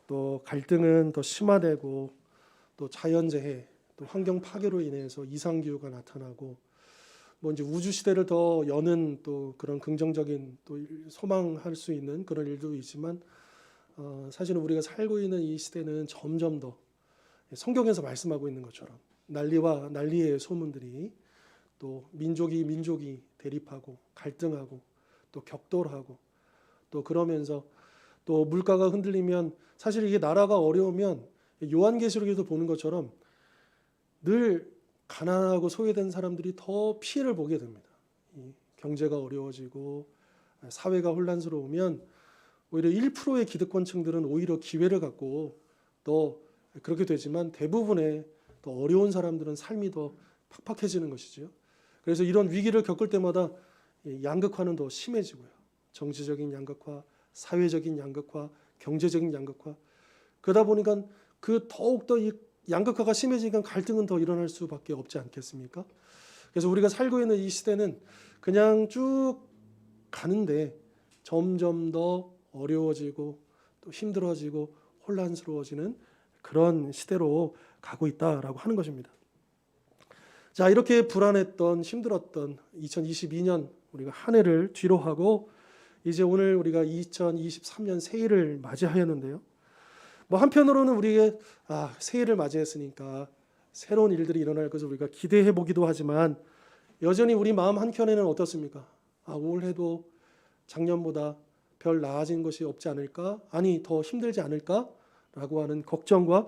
또 갈등은 더 심화되고 또 자연재해 또 환경 파괴로 인해서 이상 기후가 나타나고 뭐 이제 우주 시대를 더 여는 또 그런 긍정적인 또 소망할 수 있는 그런 일도 있지만 사실은 우리가 살고 있는 이 시대는 점점 더 성경에서 말씀하고 있는 것처럼 난리와 난리의 소문들이 또 민족이 대립하고 갈등하고 또 격돌하고 또 그러면서 또 물가가 흔들리면 사실 이게 나라가 어려우면 요한계시록에도 보는 것처럼 늘 가난하고 소외된 사람들이 더 피해를 보게 됩니다. 이 경제가 어려워지고 사회가 혼란스러우면 오히려 1%의 기득권층들은 오히려 기회를 갖고 또 그렇게 되지만 대부분의 또 어려운 사람들은 삶이 더 팍팍해지는 것이죠. 그래서 이런 위기를 겪을 때마다 양극화는 더 심해지고요. 정치적인 양극화, 사회적인 양극화, 경제적인 양극화. 그러다 보니까 그 더욱더 이 양극화가 심해지니까 갈등은 더 일어날 수밖에 없지 않겠습니까? 그래서 우리가 살고 있는 이 시대는 그냥 쭉 가는데 점점 더 어려워지고 또 힘들어지고 혼란스러워지는 그런 시대로 가고 있다라고 하는 것입니다. 자, 이렇게 불안했던 힘들었던 2022년 우리가 한 해를 뒤로 하고 이제 오늘 우리가 2023년 새해를 맞이하였는데요. 뭐 한편으로는 우리가 새해를 맞이했으니까 새로운 일들이 일어날 것을 우리가 기대해 보기도 하지만 여전히 우리 마음 한켠에는 어떻습니까? 올해도 작년보다 별 나아진 것이 없지 않을까? 아니 더 힘들지 않을까라고 하는 걱정과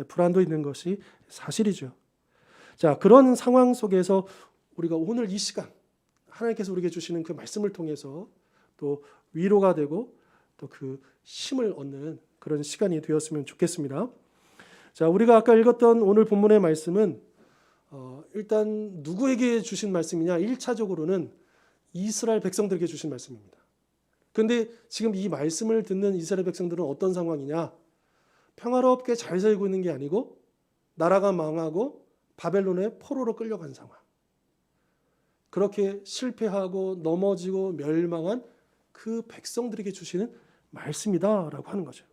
불안도 있는 것이 사실이죠. 자, 그런 상황 속에서 우리가 오늘 이 시간 하나님께서 우리에게 주시는 그 말씀을 통해서 또 위로가 되고 또 그 힘을 얻는 그런 시간이 되었으면 좋겠습니다. 자, 우리가 아까 읽었던 오늘 본문의 말씀은 일단 누구에게 주신 말씀이냐? 1차적으로는 이스라엘 백성들에게 주신 말씀입니다. 그런데 지금 이 말씀을 듣는 이스라엘 백성들은 어떤 상황이냐? 평화롭게 잘 살고 있는 게 아니고 나라가 망하고 바벨론의 포로로 끌려간 상황. 그렇게 실패하고 넘어지고 멸망한 그 백성들에게 주시는 말씀이다라고 하는 거죠.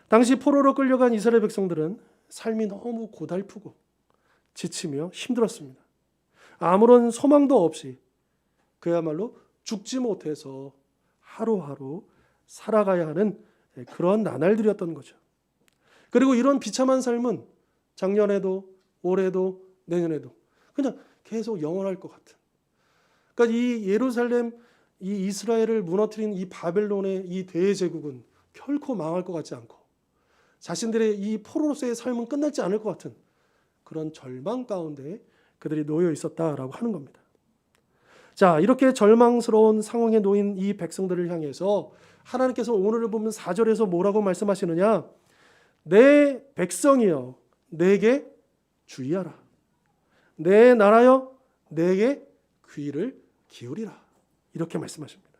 당시 포로로 끌려간 이스라엘 백성들은 삶이 너무 고달프고 지치며 힘들었습니다. 아무런 소망도 없이 그야말로 죽지 못해서 하루하루 살아가야 하는 그런 나날들이었던 거죠. 그리고 이런 비참한 삶은 작년에도 올해도 내년에도 그냥 계속 영원할 것 같은. 그러니까 이 예루살렘, 이 이스라엘을 무너뜨린 이 바벨론의 이 대제국은 결코 망할 것 같지 않고 자신들의 이 포로로서의 삶은 끝나지 않을 것 같은 그런 절망 가운데 그들이 놓여 있었다라고 하는 겁니다. 자, 이렇게 절망스러운 상황에 놓인 이 백성들을 향해서 하나님께서 오늘을 보면 4절에서 뭐라고 말씀하시느냐? 내 백성이여 내게 주의하라. 내 나라여 내게 귀를 기울이라. 이렇게 말씀하십니다.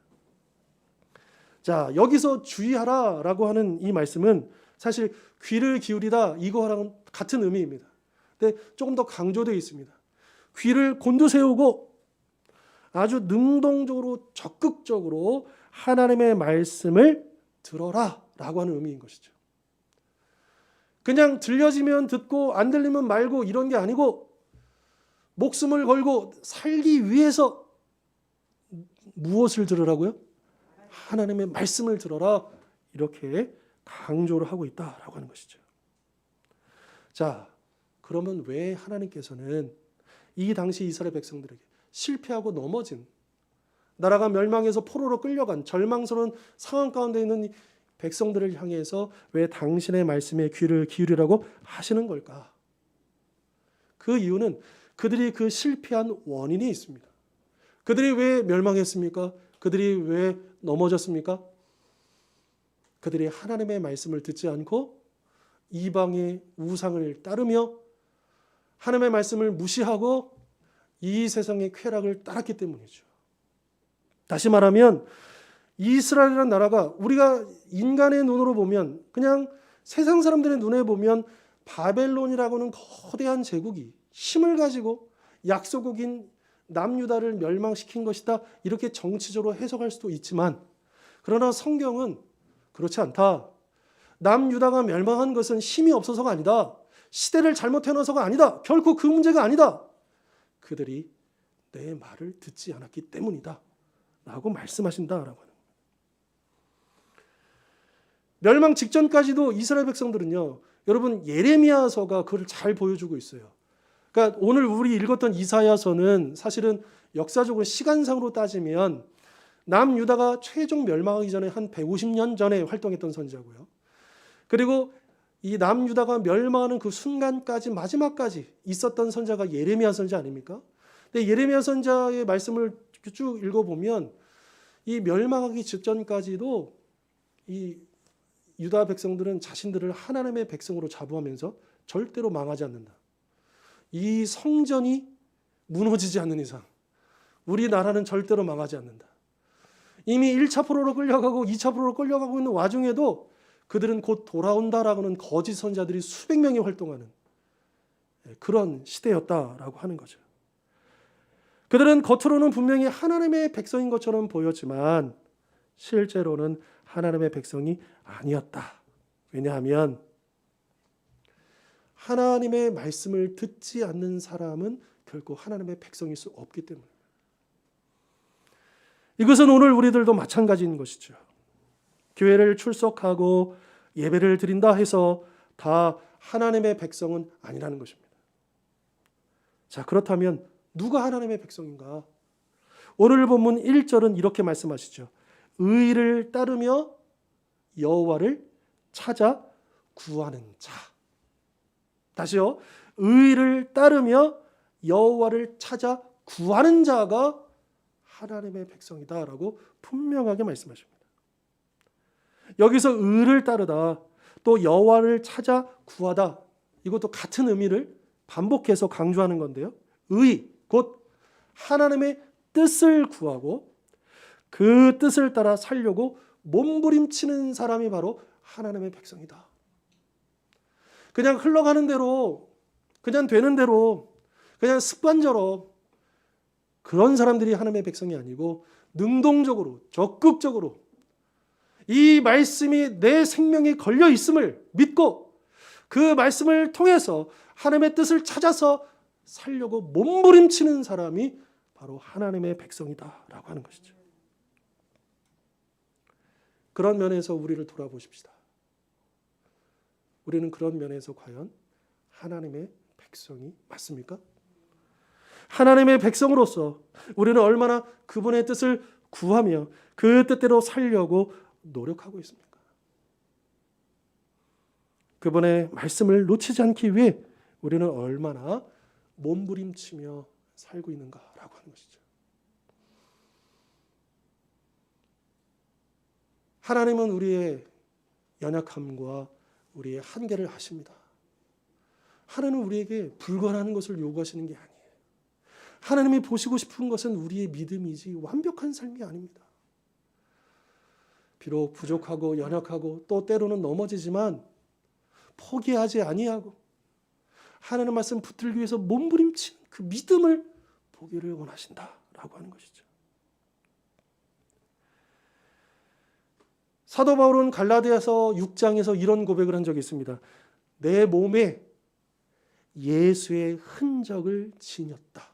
자, 여기서 주의하라라고 하는 이 말씀은 사실 귀를 기울이다 이거랑 같은 의미입니다. 근데 조금 더 강조되어 있습니다. 귀를 곤두세우고 아주 능동적으로 적극적으로 하나님의 말씀을 들어라라고 하는 의미인 것이죠. 그냥 들려지면 듣고 안 들리면 말고 이런 게 아니고 목숨을 걸고 살기 위해서 무엇을 들으라고요? 하나님의 말씀을 들어라. 이렇게 강조를 하고 있다라고 하는 것이죠. 자, 그러면 왜 하나님께서는 이 당시 이스라엘 백성들에게 실패하고 넘어진 나라가 멸망해서 포로로 끌려간 절망스러운 상황 가운데 있는 백성들을 향해서 왜 당신의 말씀에 귀를 기울이라고 하시는 걸까? 그 이유는 그들이 그 실패한 원인이 있습니다. 그들이 왜 멸망했습니까? 그들이 왜 넘어졌습니까? 그들이 하나님의 말씀을 듣지 않고 이방의 우상을 따르며 하나님의 말씀을 무시하고 이 세상의 쾌락을 따랐기 때문이죠. 다시 말하면 이스라엘이라는 나라가 우리가 인간의 눈으로 보면 그냥 세상 사람들의 눈에 보면 바벨론이라고는 거대한 제국이 힘을 가지고 약소국인 남유다를 멸망시킨 것이다. 이렇게 정치적으로 해석할 수도 있지만 그러나 성경은 그렇지 않다. 남유다가 멸망한 것은 힘이 없어서가 아니다. 시대를 잘못 해놔서가 아니다. 결코 그 문제가 아니다. 그들이 내 말을 듣지 않았기 때문이다. 라고 말씀하신다라고 하는 거예요. 멸망 직전까지도 이스라엘 백성들은요. 여러분 예레미야서가 그걸 잘 보여주고 있어요. 그러니까 오늘 우리 읽었던 이사야서는 사실은 역사적으로 시간상으로 따지면 남유다가 최종 멸망하기 전에 한 150년 전에 활동했던 선지자고요. 그리고 이 남유다가 멸망하는 그 순간까지 마지막까지 있었던 선지자가 예레미야 선지자 아닙니까? 근데 예레미야 선지자의 말씀을 쭉 읽어보면 이 멸망하기 직전까지도 이 유다 백성들은 자신들을 하나님의 백성으로 자부하면서 절대로 망하지 않는다. 이 성전이 무너지지 않는 이상 우리나라는 절대로 망하지 않는다. 이미 1차 포로로 끌려가고 2차 포로로 끌려가고 있는 와중에도 그들은 곧 돌아온다라고는 거짓 선지자들이 수백 명이 활동하는 그런 시대였다라고 하는 거죠. 그들은 겉으로는 분명히 하나님의 백성인 것처럼 보였지만 실제로는 하나님의 백성이 아니었다. 왜냐하면 하나님의 말씀을 듣지 않는 사람은 결코 하나님의 백성일 수 없기 때문입니다. 이것은 오늘 우리들도 마찬가지인 것이죠. 교회를 출석하고 예배를 드린다 해서 다 하나님의 백성은 아니라는 것입니다. 자, 그렇다면 누가 하나님의 백성인가? 오늘 본문 1절은 이렇게 말씀하시죠. 의를 따르며 여호와를 찾아 구하는 자. 다시요. 의를 따르며 여호와를 찾아 구하는 자가 하나님의 백성이다라고 분명하게 말씀하십니다. 여기서 의를 따르다 또 여호와를 찾아 구하다 이것도 같은 의미를 반복해서 강조하는 건데요. 의, 곧 하나님의 뜻을 구하고 그 뜻을 따라 살려고 몸부림치는 사람이 바로 하나님의 백성이다. 그냥 흘러가는 대로, 그냥 되는 대로, 그냥 습관적으로 그런 사람들이 하나님의 백성이 아니고 능동적으로, 적극적으로 이 말씀이 내 생명에 걸려 있음을 믿고 그 말씀을 통해서 하나님의 뜻을 찾아서 살려고 몸부림치는 사람이 바로 하나님의 백성이다라고 하는 것이죠. 그런 면에서 우리를 돌아보십시다. 우리는 그런 면에서 과연 하나님의 백성이 맞습니까? 하나님의 백성으로서 우리는 얼마나 그분의 뜻을 구하며 그 뜻대로 살려고 노력하고 있습니까? 그분의 말씀을 놓치지 않기 위해 우리는 얼마나 몸부림치며 살고 있는가라고 하는 것이죠. 하나님은 우리의 연약함과 우리의 한계를 아십니다. 하나님은 우리에게 불가능한 것을 요구하시는 게 아니에요. 하나님이 보시고 싶은 것은 우리의 믿음이지 완벽한 삶이 아닙니다. 비록 부족하고 연약하고 또 때로는 넘어지지만 포기하지 아니하고 하나님 말씀 붙들기 위해서 몸부림친 그 믿음을 보기를 원하신다라고 하는 것이죠. 사도 바울은 갈라디아서 6장에서 이런 고백을 한 적이 있습니다. 내 몸에 예수의 흔적을 지녔다.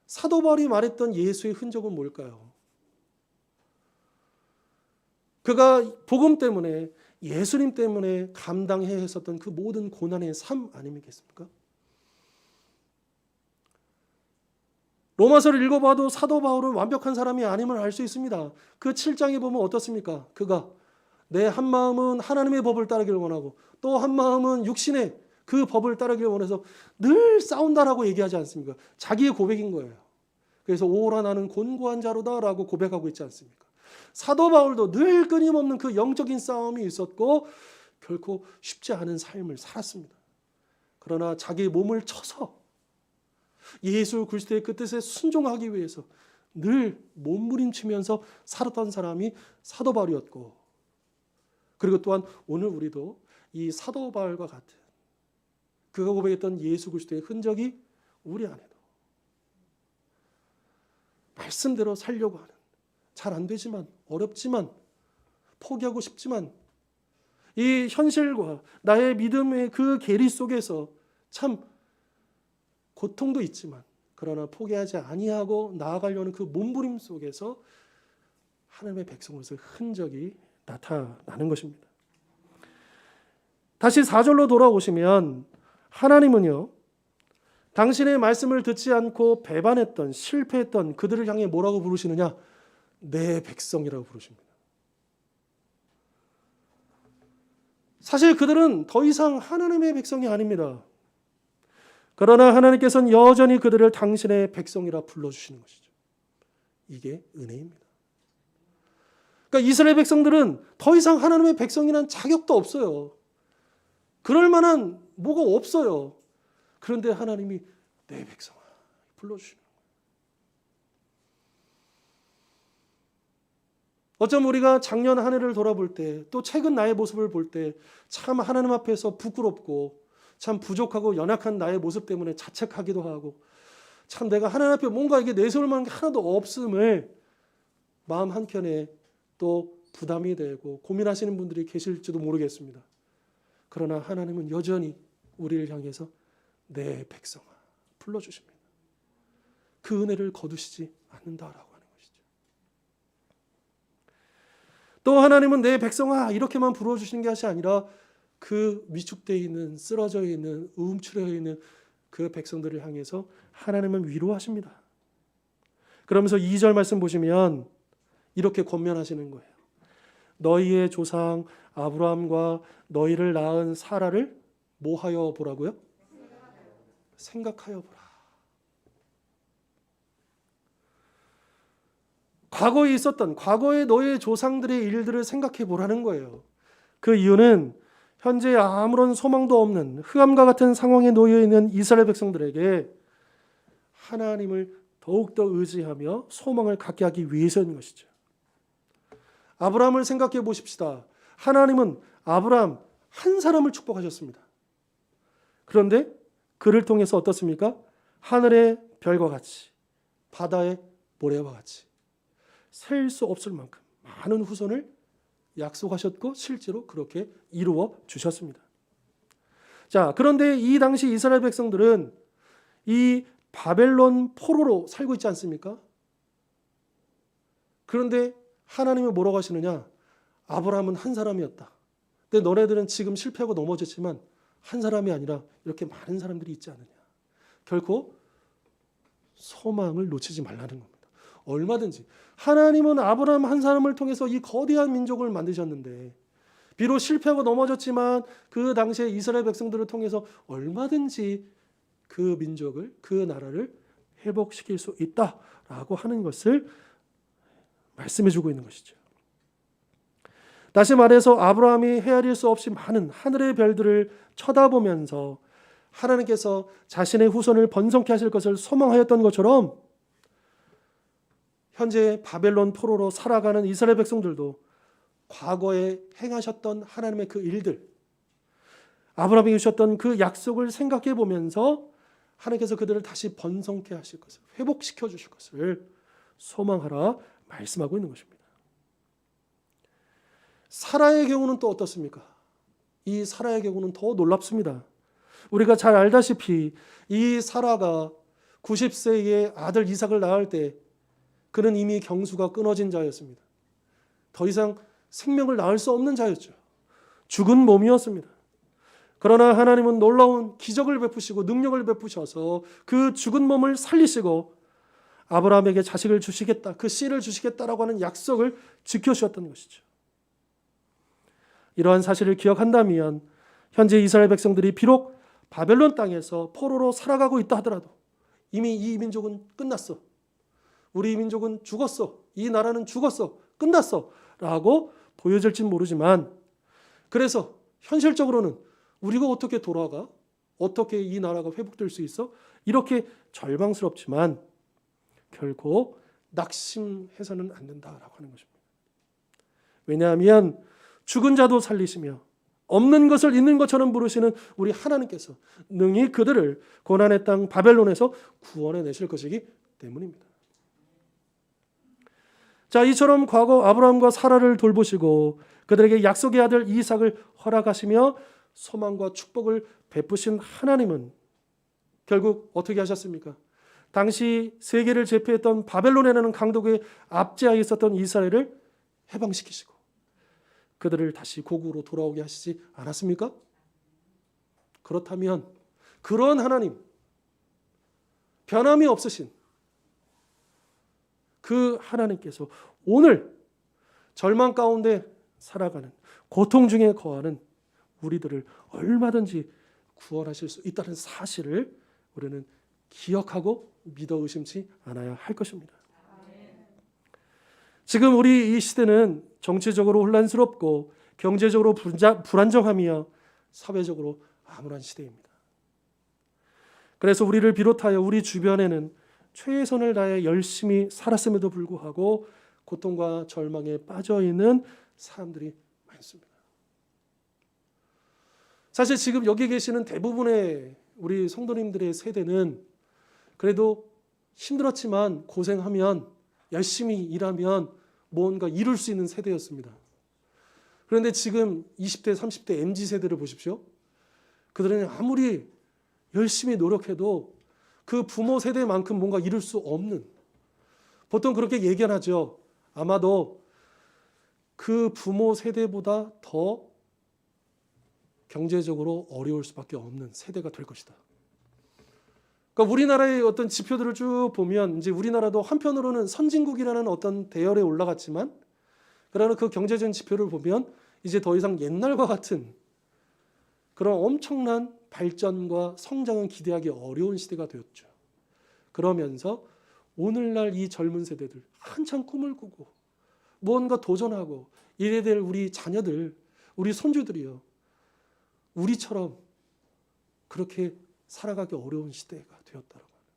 사도 바울이 말했던 예수의 흔적은 뭘까요? 그가 복음 때문에 예수님 때문에 감당해야 했었던 그 모든 고난의 삶 아니겠습니까? 로마서를 읽어봐도 사도 바울은 완벽한 사람이 아님을 알 수 있습니다. 그 7장에 보면 어떻습니까? 그가 내 한 마음은 하나님의 법을 따르기를 원하고 또 한 마음은 육신의 그 법을 따르기를 원해서 늘 싸운다라고 얘기하지 않습니까? 자기의 고백인 거예요. 그래서 오라 나는 곤고한 자로다라고 고백하고 있지 않습니까? 사도 바울도 늘 끊임없는 그 영적인 싸움이 있었고 결코 쉽지 않은 삶을 살았습니다. 그러나 자기의 몸을 쳐서 예수 그리스도의 그 뜻에 순종하기 위해서 늘 몸부림치면서 살았던 사람이 사도 바울이었고, 그리고 또한 오늘 우리도 이 사도 바울과 같은 그가 고백했던 예수 그리스도의 흔적이 우리 안에도 말씀대로 살려고 하는, 잘 안 되지만 어렵지만 포기하고 싶지만 이 현실과 나의 믿음의 그 괴리 속에서 참 고통도 있지만 그러나 포기하지 아니하고 나아가려는 그 몸부림 속에서 하나님의 백성으로서 흔적이 나타나는 것입니다. 다시 4절로 돌아오시면 하나님은요, 당신의 말씀을 듣지 않고 배반했던, 실패했던 그들을 향해 뭐라고 부르시느냐? 내 백성이라고 부르십니다. 사실 그들은 더 이상 하나님의 백성이 아닙니다. 그러나 하나님께서는 여전히 그들을 당신의 백성이라 불러주시는 것이죠. 이게 은혜입니다. 그러니까 이스라엘 백성들은 더 이상 하나님의 백성이란 자격도 없어요. 그럴 만한 뭐가 없어요. 그런데 하나님이 내 백성아 불러주시는 거예요. 어쩜 우리가 작년 한 해를 돌아볼 때, 또 최근 나의 모습을 볼 때 참 하나님 앞에서 부끄럽고 참 부족하고 연약한 나의 모습 때문에 자책하기도 하고, 참 내가 하나님 앞에 뭔가 이게 내세울 만한 게 하나도 없음을 마음 한켠에 또 부담이 되고 고민하시는 분들이 계실지도 모르겠습니다. 그러나 하나님은 여전히 우리를 향해서 내 백성아 불러주십니다. 그 은혜를 거두시지 않는다라고 하는 것이죠. 또 하나님은 내 백성아 이렇게만 불러주시는 것이 아니라 그 위축되어 있는, 쓰러져 있는, 움츠려 있는 그 백성들을 향해서 하나님은 위로하십니다. 그러면서 2절 말씀 보시면 이렇게 권면하시는 거예요. 너희의 조상 아브라함과 너희를 낳은 사라를 뭐하여 보라고요? 생각하여 보라. 과거에 있었던, 과거의 너희의 조상들의 일들을 생각해 보라는 거예요. 그 이유는 현재 아무런 소망도 없는 흑암과 같은 상황에 놓여 있는 이스라엘 백성들에게 하나님을 더욱더 의지하며 소망을 갖게 하기 위해서인 것이죠. 아브라함을 생각해 보십시다. 하나님은 아브라함 한 사람을 축복하셨습니다. 그런데 그를 통해서 어떻습니까? 하늘의 별과 같이, 바다의 모래와 같이 셀 수 없을 만큼 많은 후손을 약속하셨고 실제로 그렇게 이루어 주셨습니다. 자, 그런데 이 당시 이스라엘 백성들은 이 바벨론 포로로 살고 있지 않습니까? 그런데 하나님이 뭐라고 하시느냐? 아브라함은 한 사람이었다. 근데 너네들은 지금 실패하고 넘어졌지만 한 사람이 아니라 이렇게 많은 사람들이 있지 않느냐. 결코 소망을 놓치지 말라는 겁니다. 얼마든지 하나님은 아브라함 한 사람을 통해서 이 거대한 민족을 만드셨는데 비록 실패하고 넘어졌지만 그 당시에 이스라엘 백성들을 통해서 얼마든지 그 민족을, 그 나라를 회복시킬 수 있다라고 하는 것을 말씀해 주고 있는 것이죠. 다시 말해서 아브라함이 헤아릴 수 없이 많은 하늘의 별들을 쳐다보면서 하나님께서 자신의 후손을 번성케 하실 것을 소망하였던 것처럼 현재 바벨론 포로로 살아가는 이스라엘 백성들도 과거에 행하셨던 하나님의 그 일들, 아브라함이 주셨던 그 약속을 생각해 보면서 하나님께서 그들을 다시 번성케 하실 것을, 회복시켜 주실 것을 소망하라 말씀하고 있는 것입니다. 사라의 경우는 또 어떻습니까? 이 사라의 경우는 더 놀랍습니다. 우리가 잘 알다시피 이 사라가 90세의 아들 이삭을 낳을 때 그는 이미 경수가 끊어진 자였습니다. 더 이상 생명을 낳을 수 없는 자였죠. 죽은 몸이었습니다. 그러나 하나님은 놀라운 기적을 베푸시고 능력을 베푸셔서 그 죽은 몸을 살리시고 아브라함에게 자식을 주시겠다, 그 씨를 주시겠다라고 하는 약속을 지켜주셨던 것이죠. 이러한 사실을 기억한다면 현재 이스라엘 백성들이 비록 바벨론 땅에서 포로로 살아가고 있다 하더라도 이미 이 민족은 끝났어. 우리 민족은 죽었어. 이 나라는 죽었어. 끝났어. 라고 보여질진 모르지만 그래서 현실적으로는 우리가 어떻게 돌아가? 어떻게 이 나라가 회복될 수 있어? 이렇게 절망스럽지만 결코 낙심해서는 안 된다라고 하는 것입니다. 왜냐하면 죽은 자도 살리시며 없는 것을 있는 것처럼 부르시는 우리 하나님께서 능히 그들을 고난의 땅 바벨론에서 구원해 내실 것이기 때문입니다. 자, 이처럼 과거 아브라함과 사라를 돌보시고 그들에게 약속의 아들 이삭을 허락하시며 소망과 축복을 베푸신 하나님은 결국 어떻게 하셨습니까? 당시 세계를 제패했던 바벨론이라는 강독에 압제하에 있었던 이스라엘을 해방시키시고 그들을 다시 고국으로 돌아오게 하시지 않았습니까? 그렇다면 그런 하나님, 변함이 없으신 그 하나님께서 오늘 절망 가운데 살아가는, 고통 중에 거하는 우리들을 얼마든지 구원하실 수 있다는 사실을 우리는 기억하고 믿어 의심치 않아야 할 것입니다. 지금 우리 이 시대는 정치적으로 혼란스럽고 경제적으로 불안정하며 사회적으로 암울한 시대입니다. 그래서 우리를 비롯하여 우리 주변에는 최선을 다해 열심히 살았음에도 불구하고 고통과 절망에 빠져 있는 사람들이 많습니다. 사실 지금 여기 계시는 대부분의 우리 성도님들의 세대는 그래도 힘들었지만 고생하면 열심히 일하면 뭔가 이룰 수 있는 세대였습니다. 그런데 지금 20대, 30대 MZ세대를 보십시오. 그들은 아무리 열심히 노력해도 그 부모 세대만큼 뭔가 이룰 수 없는, 보통 그렇게 얘기하죠. 아마도 그 부모 세대보다 더 경제적으로 어려울 수밖에 없는 세대가 될 것이다. 그러니까 우리나라의 어떤 지표들을 쭉 보면 이제 우리나라도 한편으로는 선진국이라는 어떤 대열에 올라갔지만 그러나 그 경제적인 지표를 보면 이제 더 이상 옛날과 같은 그런 엄청난 발전과 성장은 기대하기 어려운 시대가 되었죠. 그러면서 오늘날 이 젊은 세대들 한참 꿈을 꾸고 무언가 도전하고 이래야 될 우리 자녀들, 우리 손주들이요. 우리처럼 그렇게 살아가기 어려운 시대가 되었다라고 합니다.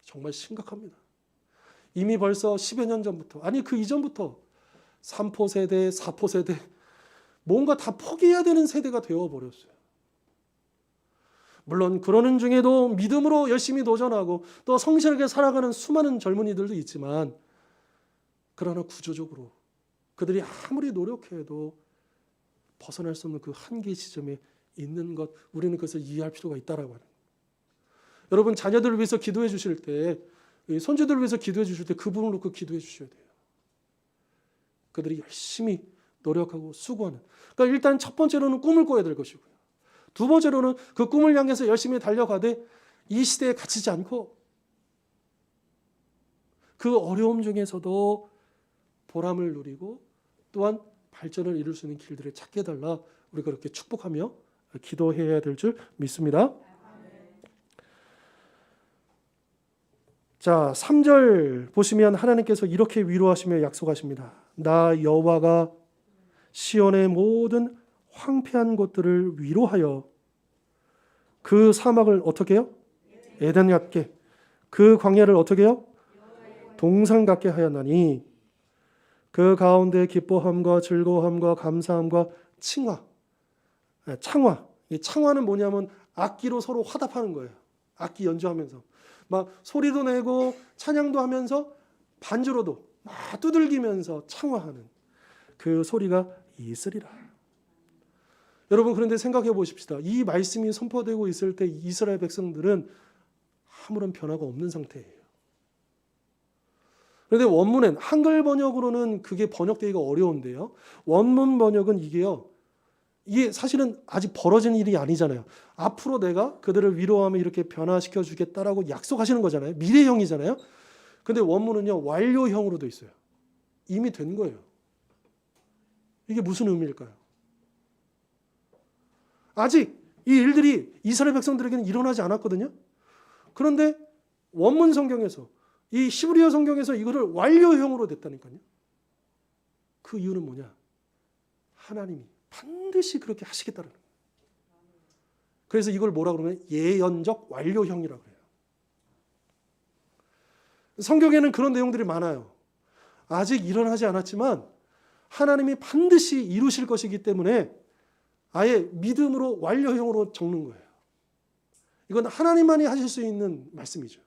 정말 심각합니다. 이미 벌써 10여 년 전부터, 아니 그 이전부터 3포 세대, 4포 세대, 뭔가 다 포기해야 되는 세대가 되어버렸어요. 물론 그러는 중에도 믿음으로 열심히 도전하고 또 성실하게 살아가는 수많은 젊은이들도 있지만, 그러나 구조적으로 그들이 아무리 노력해도 벗어날 수 없는 그 한계 지점에 있는 것, 우리는 그것을 이해할 필요가 있다라고 하는 거예요. 여러분, 자녀들을 위해서 기도해 주실 때, 손주들을 위해서 기도해 주실 때 그 부분을 놓고 기도해 주셔야 돼요. 그들이 열심히 노력하고 수고하는. 그러니까 일단 첫 번째로는 꿈을 꿔야 될 것이고요. 두 번째로는 그 꿈을 향해서 열심히 달려가되 이 시대에 갇히지 않고 그 어려움 중에서도 보람을 누리고 또한 발전을 이룰 수 있는 길들을 찾게 해달라, 우리가 그렇게 축복하며 기도해야 될 줄 믿습니다. 자, 3절 보시면 하나님께서 이렇게 위로하시며 약속하십니다. 나 여호와가 시온의 모든 황폐한 곳들을 위로하여 그 사막을 어떻게 해요? 에덴 같게, 그 광야를 어떻게 해요? 동산 같게 하였나니 그 가운데 기뻐함과 즐거움과 감사함과 창화. 이 창화는 뭐냐면 악기로 서로 화답하는 거예요. 악기 연주하면서 막 소리도 내고 찬양도 하면서 반주로도 막 두들기면서 창화하는 그 소리가 있으리라. 여러분, 그런데 생각해 보십시다. 이 말씀이 선포되고 있을 때 이스라엘 백성들은 아무런 변화가 없는 상태예요. 그런데 원문엔, 한글 번역으로는 그게 번역되기가 어려운데요. 원문 번역은 이게 사실은 아직 벌어진 일이 아니잖아요. 앞으로 내가 그들을 위로하며 이렇게 변화시켜 주겠다라고 약속하시는 거잖아요. 미래형이잖아요. 근데 원문은요, 완료형으로 돼 있어요. 이미 된 거예요. 이게 무슨 의미일까요? 아직 이 일들이 이스라엘 백성들에게는 일어나지 않았거든요. 그런데 원문 성경에서, 이 히브리어 성경에서 이거를 완료형으로 됐다니까요. 그 이유는 뭐냐? 하나님이 반드시 그렇게 하시겠다는 거예요. 그래서 이걸 뭐라 그러면 예언적 완료형이라고 해요. 성경에는 그런 내용들이 많아요. 아직 일어나지 않았지만 하나님이 반드시 이루실 것이기 때문에 아예 믿음으로 완료형으로 적는 거예요. 이건 하나님만이 하실 수 있는 말씀이죠.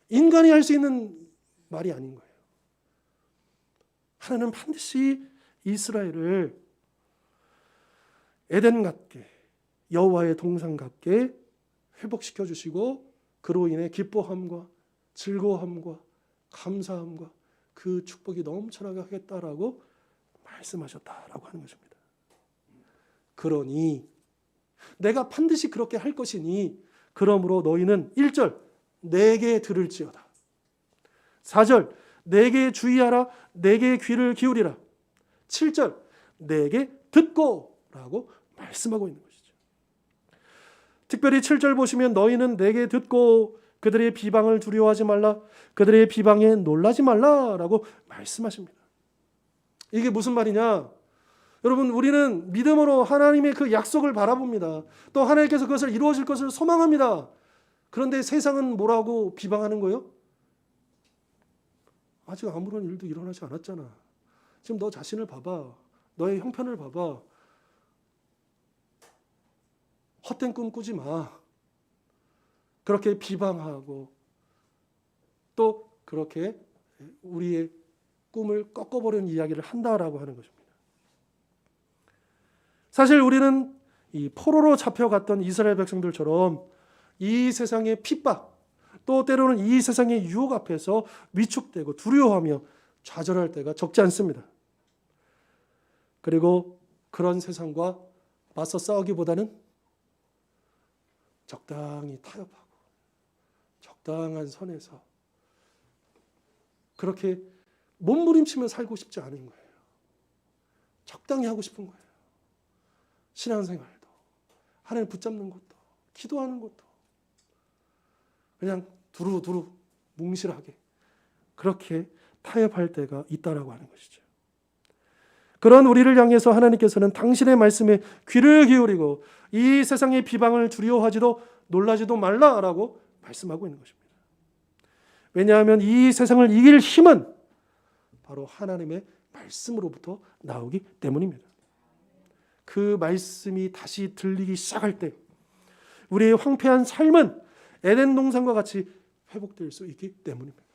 인간이 할 수 있는 말이 아닌 거예요. 하나님은 반드시 이스라엘을 에덴 같게, 여호와의 동산 같게 회복시켜 주시고 그로 인해 기뻐함과 즐거움과 감사함과 그 축복이 넘쳐나게 하겠다라고 말씀하셨다라고 하는 것입니다. 그러니 내가 반드시 그렇게 할 것이니 그러므로 너희는 1절 내게 들을지어다. 4절 내게 주의하라, 내게 귀를 기울이라. 7절 내게 듣고 라고 말씀하고 있는 것이죠. 특별히 7절 보시면 너희는 내게 듣고 그들의 비방을 두려워하지 말라, 그들의 비방에 놀라지 말라라고 말씀하십니다. 이게 무슨 말이냐? 여러분, 우리는 믿음으로 하나님의 그 약속을 바라봅니다. 또 하나님께서 그것을 이루어질 것을 소망합니다. 그런데 세상은 뭐라고 비방하는 거예요? 아직 아무런 일도 일어나지 않았잖아. 지금 너 자신을 봐봐. 너의 형편을 봐봐. 헛된 꿈 꾸지 마. 그렇게 비방하고 또 그렇게 우리의 꿈을 꺾어버리는 이야기를 한다라고 하는 것입니다. 사실 우리는 이 포로로 잡혀갔던 이스라엘 백성들처럼 이 세상의 핍박, 또 때로는 이 세상의 유혹 앞에서 위축되고 두려워하며 좌절할 때가 적지 않습니다. 그리고 그런 세상과 맞서 싸우기보다는 적당히 타협하고 적당한 선에서 그렇게 몸부림치며 살고 싶지 않은 거예요. 적당히 하고 싶은 거예요. 신앙생활도, 하나님 붙잡는 것도, 기도하는 것도 그냥 두루두루 뭉실하게 그렇게 타협할 때가 있다라고 하는 것이죠. 그런 우리를 향해서 하나님께서는 당신의 말씀에 귀를 기울이고 이 세상의 비방을 두려워하지도 놀라지도 말라라고 말씀하고 있는 것입니다. 왜냐하면 이 세상을 이길 힘은 바로 하나님의 말씀으로부터 나오기 때문입니다. 그 말씀이 다시 들리기 시작할 때 우리의 황폐한 삶은 에덴 동산과 같이 회복될 수 있기 때문입니다.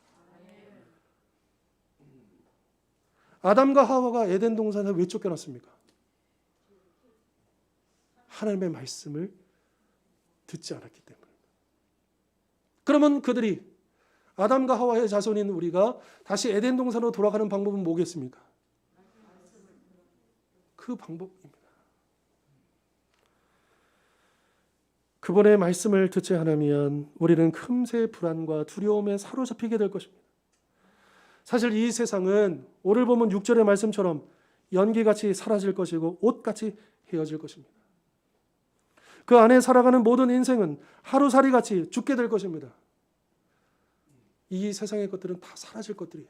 아담과 하와가 에덴 동산에서 왜 쫓겨났습니까? 하나님의 말씀을 듣지 않았기 때문입니다. 그러면 그들이 아담과 하와의 자손인 우리가 다시 에덴 동산으로 돌아가는 방법은 뭐겠습니까? 그 방법입니다. 그분의 말씀을 듣지 않으면 우리는 금세 불안과 두려움에 사로잡히게 될 것입니다. 사실 이 세상은 오늘 보면 6절의 말씀처럼 연기같이 사라질 것이고 옷같이 헤어질 것입니다. 그 안에 살아가는 모든 인생은 하루살이같이 죽게 될 것입니다. 이 세상의 것들은 다 사라질 것들이에요.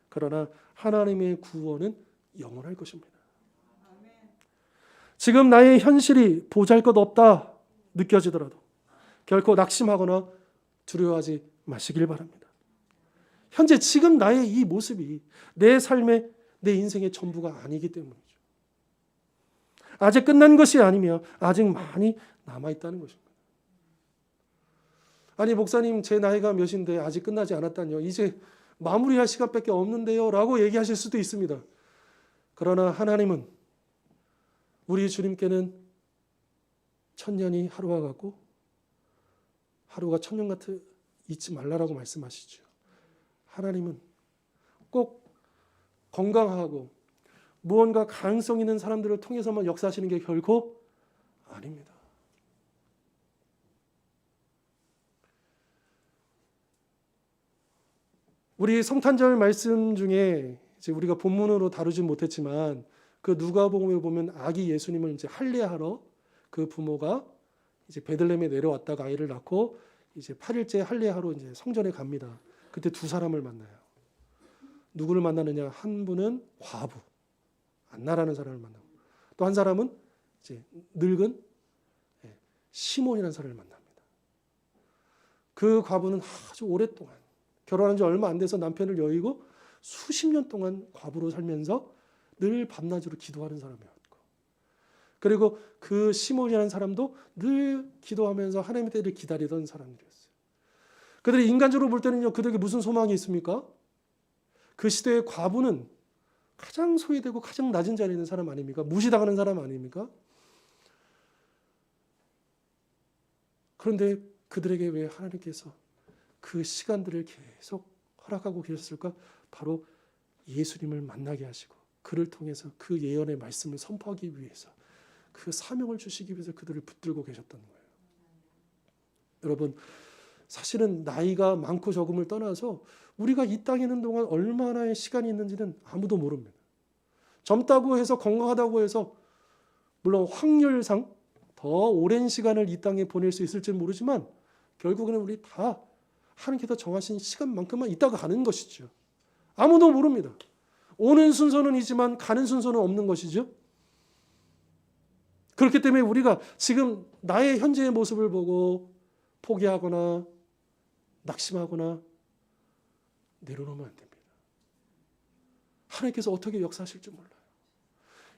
그러나 하나님의 구원은 영원할 것입니다. 지금 나의 현실이 보잘것없다 느껴지더라도 결코 낙심하거나 두려워하지 마시길 바랍니다. 현재 지금 나의 이 모습이 내 삶의, 내 인생의 전부가 아니기 때문이죠. 아직 끝난 것이 아니며 아직 많이 남아있다는 것입니다. 아니 목사님 제 나이가 몇인데 아직 끝나지 않았다뇨. 이제 마무리할 시간밖에 없는데요 라고 얘기하실 수도 있습니다. 그러나 하나님은 우리 주님께는 천년이 하루와 같고 하루가 천년 같이 잊지 말라라고 말씀하시죠. 하나님은 꼭 건강하고 무언가 가능성 있는 사람들을 통해서만 역사하시는 게 결코 아닙니다. 우리 성탄절 말씀 중에 이제 우리가 본문으로 다루진 못했지만 그 누가복음에 보면 아기 예수님을 이제 할례하러 그 부모가 이제 베들레헴에 내려왔다가 아이를 낳고 이제 8일째 할례하러 이제 성전에 갑니다. 그때 두 사람을 만나요. 누구를 만나느냐? 한 분은 과부, 안나라는 사람을 만나고 또 한 사람은 이제 늙은 시몬이라는 사람을 만납니다. 그 과부는 아주 오랫동안 결혼한 지 얼마 안 돼서 남편을 여의고 수십 년 동안 과부로 살면서 늘 밤낮으로 기도하는 사람이었고 그리고 그 시몬이라는 사람도 늘 기도하면서 하나님의 때를 기다리던 사람들이었어요. 그들이 인간적으로 볼 때는요, 그들에게 무슨 소망이 있습니까? 그 시대의 과부는 가장 소외되고 가장 낮은 자리에 있는 사람 아닙니까? 무시당하는 사람 아닙니까? 그런데 그들에게 왜 하나님께서 그 시간들을 계속 허락하고 계셨을까? 바로 예수님을 만나게 하시고 그를 통해서 그 예언의 말씀을 선포하기 위해서 그 사명을 주시기 위해서 그들을 붙들고 계셨던 거예요. 여러분, 사실은 나이가 많고 적음을 떠나서 우리가 이 땅에 있는 동안 얼마나의 시간이 있는지는 아무도 모릅니다. 젊다고 해서 건강하다고 해서 물론 확률상 더 오랜 시간을 이 땅에 보낼 수 있을지는 모르지만 결국에는 우리 다 하나님께서 정하신 시간만큼만 있다가 가는 것이죠. 아무도 모릅니다. 오는 순서는 있지만 가는 순서는 없는 것이죠. 그렇기 때문에 우리가 지금 나의 현재의 모습을 보고 포기하거나 낙심하거나 내려놓으면 안 됩니다. 하나님께서 어떻게 역사하실지 몰라요.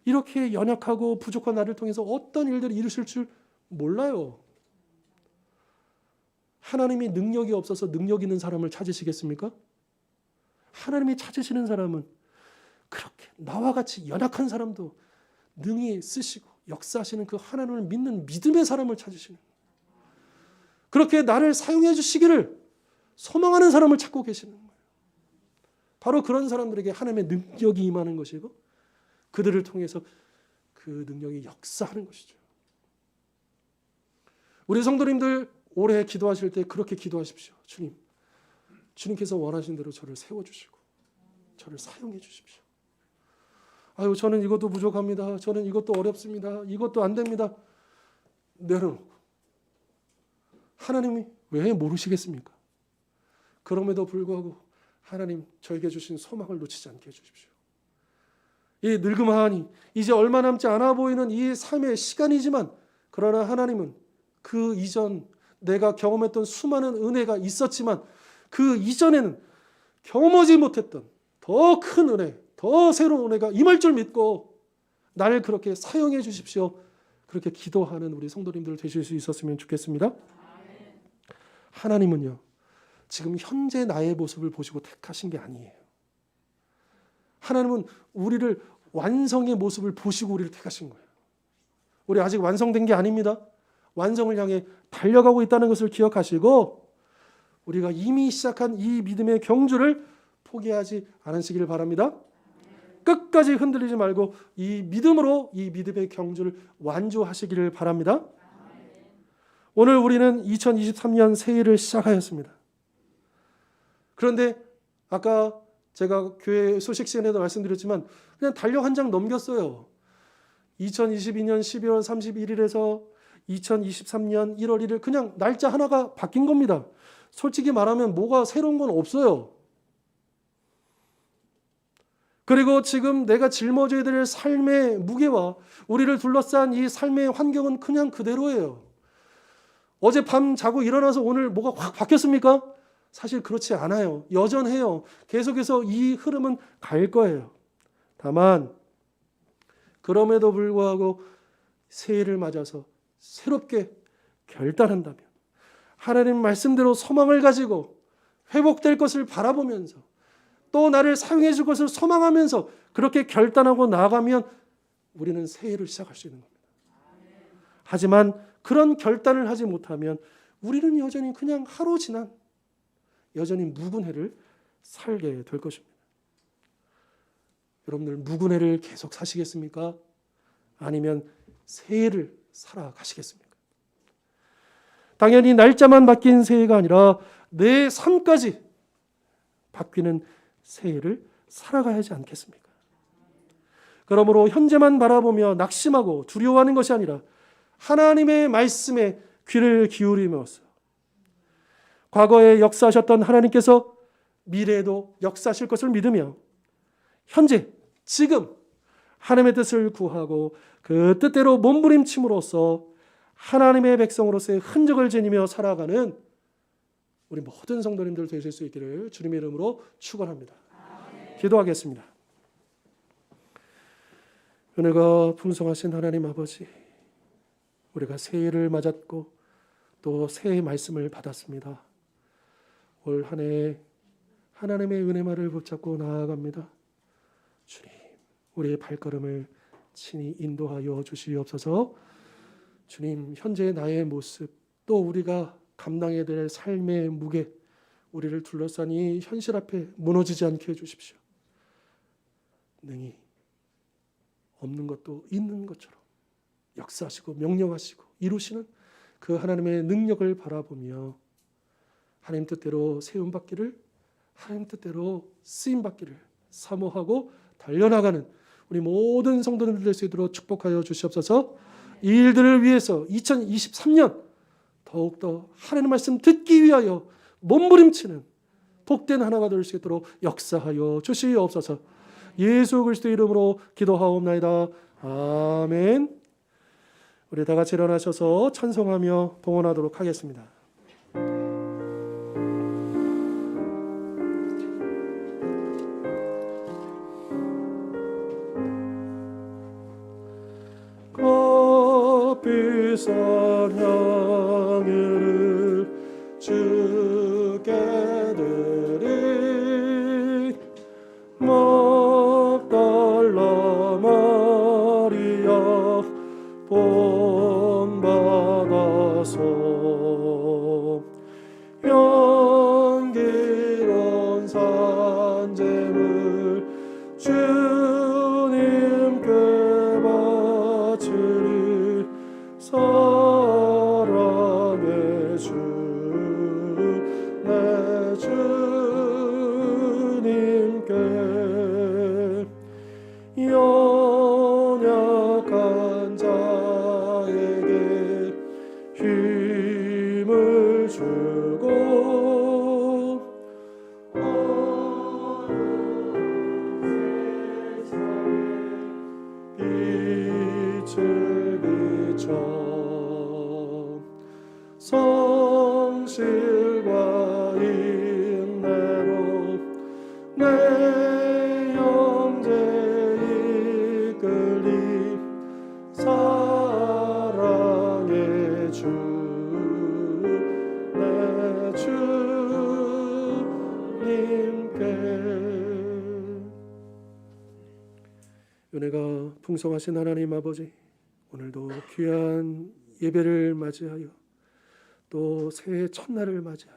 이렇게 연약하고 부족한 나를 통해서 어떤 일들을 이루실 줄 몰라요. 하나님이 능력이 없어서 능력 있는 사람을 찾으시겠습니까? 하나님이 찾으시는 사람은 그렇게 나와 같이 연약한 사람도 능히 쓰시고 역사하시는 그 하나님을 믿는 믿음의 사람을 찾으시는 거예요. 그렇게 나를 사용해 주시기를 소망하는 사람을 찾고 계시는 거예요. 바로 그런 사람들에게 하나님의 능력이 임하는 것이고 그들을 통해서 그 능력이 역사하는 것이죠. 우리 성도님들 올해 기도하실 때 그렇게 기도하십시오. 주님, 주님께서 원하신 대로 저를 세워주시고 저를 사용해 주십시오. 아유, 저는 이것도 부족합니다. 저는 이것도 어렵습니다. 이것도 안 됩니다. 내려놓고 하나님이 왜 모르시겠습니까? 그럼에도 불구하고 하나님 저에게 주신 소망을 놓치지 않게 해주십시오. 이 늙음하니 이제 얼마 남지 않아 보이는 이 삶의 시간이지만, 그러나 하나님은 그 이전 내가 경험했던 수많은 은혜가 있었지만 그 이전에는 경험하지 못했던 더 큰 은혜, 더 새로운 은혜가 임할 줄 믿고 나를 그렇게 사용해 주십시오. 그렇게 기도하는 우리 성도님들 되실 수 있었으면 좋겠습니다. 하나님은요, 지금 현재 나의 모습을 보시고 택하신 게 아니에요. 하나님은 우리를 완성의 모습을 보시고 우리를 택하신 거예요. 우리 아직 완성된 게 아닙니다. 완성을 향해 달려가고 있다는 것을 기억하시고 우리가 이미 시작한 이 믿음의 경주를 포기하지 않으시길 바랍니다. 끝까지 흔들리지 말고 이 믿음으로 이 믿음의 경주를 완주하시기를 바랍니다. 오늘 우리는 2023년 새해를 시작하였습니다. 그런데 아까 제가 교회 소식 시간에도 말씀드렸지만 그냥 달력 한 장 넘겼어요. 2022년 12월 31일에서 2023년 1월 1일 그냥 날짜 하나가 바뀐 겁니다. 솔직히 말하면 뭐가 새로운 건 없어요. 그리고 지금 내가 짊어져야 될 삶의 무게와 우리를 둘러싼 이 삶의 환경은 그냥 그대로예요. 어제 밤 자고 일어나서 오늘 뭐가 확 바뀌었습니까? 사실 그렇지 않아요. 여전해요. 계속해서 이 흐름은 갈 거예요. 다만 그럼에도 불구하고 새해를 맞아서 새롭게 결단한다면, 하나님 말씀대로 소망을 가지고 회복될 것을 바라보면서 또 나를 사용해 줄 것을 소망하면서 그렇게 결단하고 나아가면 우리는 새해를 시작할 수 있는 겁니다. 하지만 그런 결단을 하지 못하면 우리는 여전히 그냥 하루 지난 여전히 묵은 해를 살게 될 것입니다. 여러분들 묵은 해를 계속 사시겠습니까? 아니면 새해를 살아가시겠습니까? 당연히 날짜만 바뀐 새해가 아니라 내 삶까지 바뀌는 새해를 살아가야 하지 않겠습니까? 그러므로 현재만 바라보며 낙심하고 두려워하는 것이 아니라 하나님의 말씀에 귀를 기울이면서 과거에 역사하셨던 하나님께서 미래에도 역사하실 것을 믿으며 현재 지금 하나님의 뜻을 구하고 그 뜻대로 몸부림침으로써 하나님의 백성으로서의 흔적을 지니며 살아가는 우리 모든 성도님들 되실 수 있기를 주님의 이름으로 축원합니다. 기도하겠습니다. 은혜가 풍성하신 하나님 아버지, 우리가 새해를 맞았고 또 새해 말씀을 받았습니다. 올 한 해 하나님의 은혜만을 붙잡고 나아갑니다. 주님, 우리의 발걸음을 친히 인도하여 주시옵소서. 주님, 현재 나의 모습, 또 우리가 감당해야 될 삶의 무게, 우리를 둘러싼 이 현실 앞에 무너지지 않게 해주십시오. 능히 없는 것도 있는 것처럼 역사하시고 명령하시고 이루시는 그 하나님의 능력을 바라보며 하나님 뜻대로 세움받기를, 하나님 뜻대로 쓰임받기를 사모하고 달려나가는 우리 모든 성도님들 될 수 있도록 축복하여 주시옵소서. 이 일들을 위해서 2023년 더욱더 하나님의 말씀 듣기 위하여 몸부림치는 복된 하나가 될 수 있도록 역사하여 주시옵소서. 예수 그리스도의 이름으로 기도하옵나이다. 아멘. 우리 다 같이 일어나셔서 찬송하며 봉헌하도록 하겠습니다. 빛선 향유를 주께 드리 막달라 마리아 본받아서 향기로운 산재물 주님께 바치리 사랑의 주 내 주님께 연약한 자에게 힘을 주고 어려운 세상에 성실과 인내로 내 영제 이끌리 사랑의 주 내 주님께 은혜가 풍성하신 하나님 아버지, 오늘도 귀한 예배를 맞이하여 또 새해 첫날을 맞이하여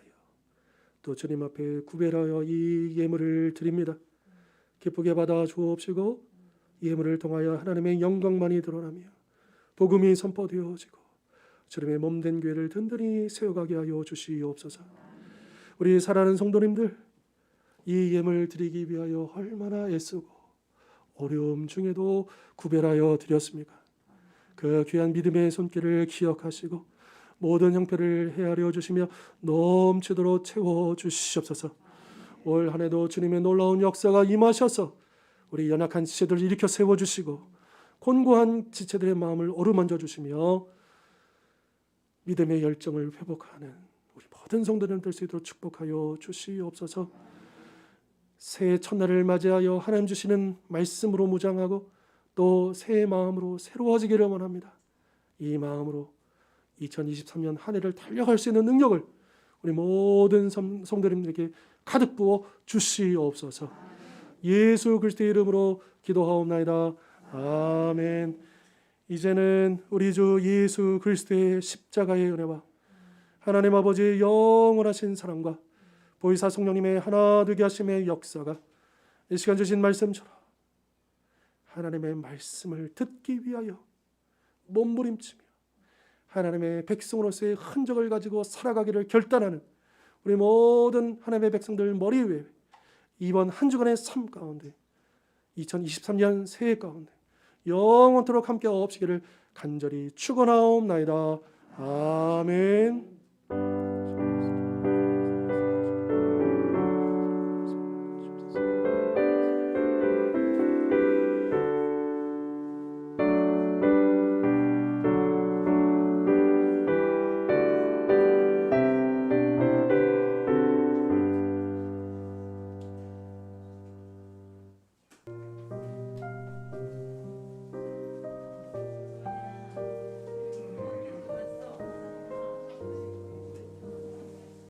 또 주님 앞에 구별하여 이 예물을 드립니다. 기쁘게 받아 주옵시고 예물을 통하여 하나님의 영광만이 드러나며 복음이 선포되어지고 주님의 몸된 교회를 든든히 세워가게 하여 주시옵소서. 우리 사랑하는 성도님들, 이 예물 드리기 위하여 얼마나 애쓰고 어려움 중에도 구별하여 드렸습니까? 그 귀한 믿음의 손길을 기억하시고 모든 형편을 헤아려 주시며 넘치도록 채워 주시옵소서. 올 한 해도 주님의 놀라운 역사가 임하셔서 우리 연약한 지체들을 일으켜 세워주시고 곤고한 지체들의 마음을 어루만져 주시며 믿음의 열정을 회복하는 우리 모든 성도들 될 수 있도록 축복하여 주시옵소서. 새해 첫날을 맞이하여 하나님 주시는 말씀으로 무장하고 또 새해 마음으로 새로워지기를 원합니다. 이 마음으로 2023년 한 해를 달려갈 수 있는 능력을 우리 모든 성도님들에게 가득 부어 주시옵소서. 예수 그리스도의 이름으로 기도하옵나이다. 아멘. 이제는 우리 주 예수 그리스도의 십자가의 은혜와 하나님 아버지의 영원하신 사랑과 보혜사 성령님의 하나 되게 하심의 역사가 이 시간 주신 말씀처럼 하나님의 말씀을 듣기 위하여 몸부림치며 하나님의 백성으로서의 흔적을 가지고 살아가기를 결단하는 우리 모든 하나님의 백성들 머리 위에 이번 한 주간의 삶 가운데 2023년 새해 가운데 영원토록 함께 없시기를 간절히 축원하옵나이다. 아멘.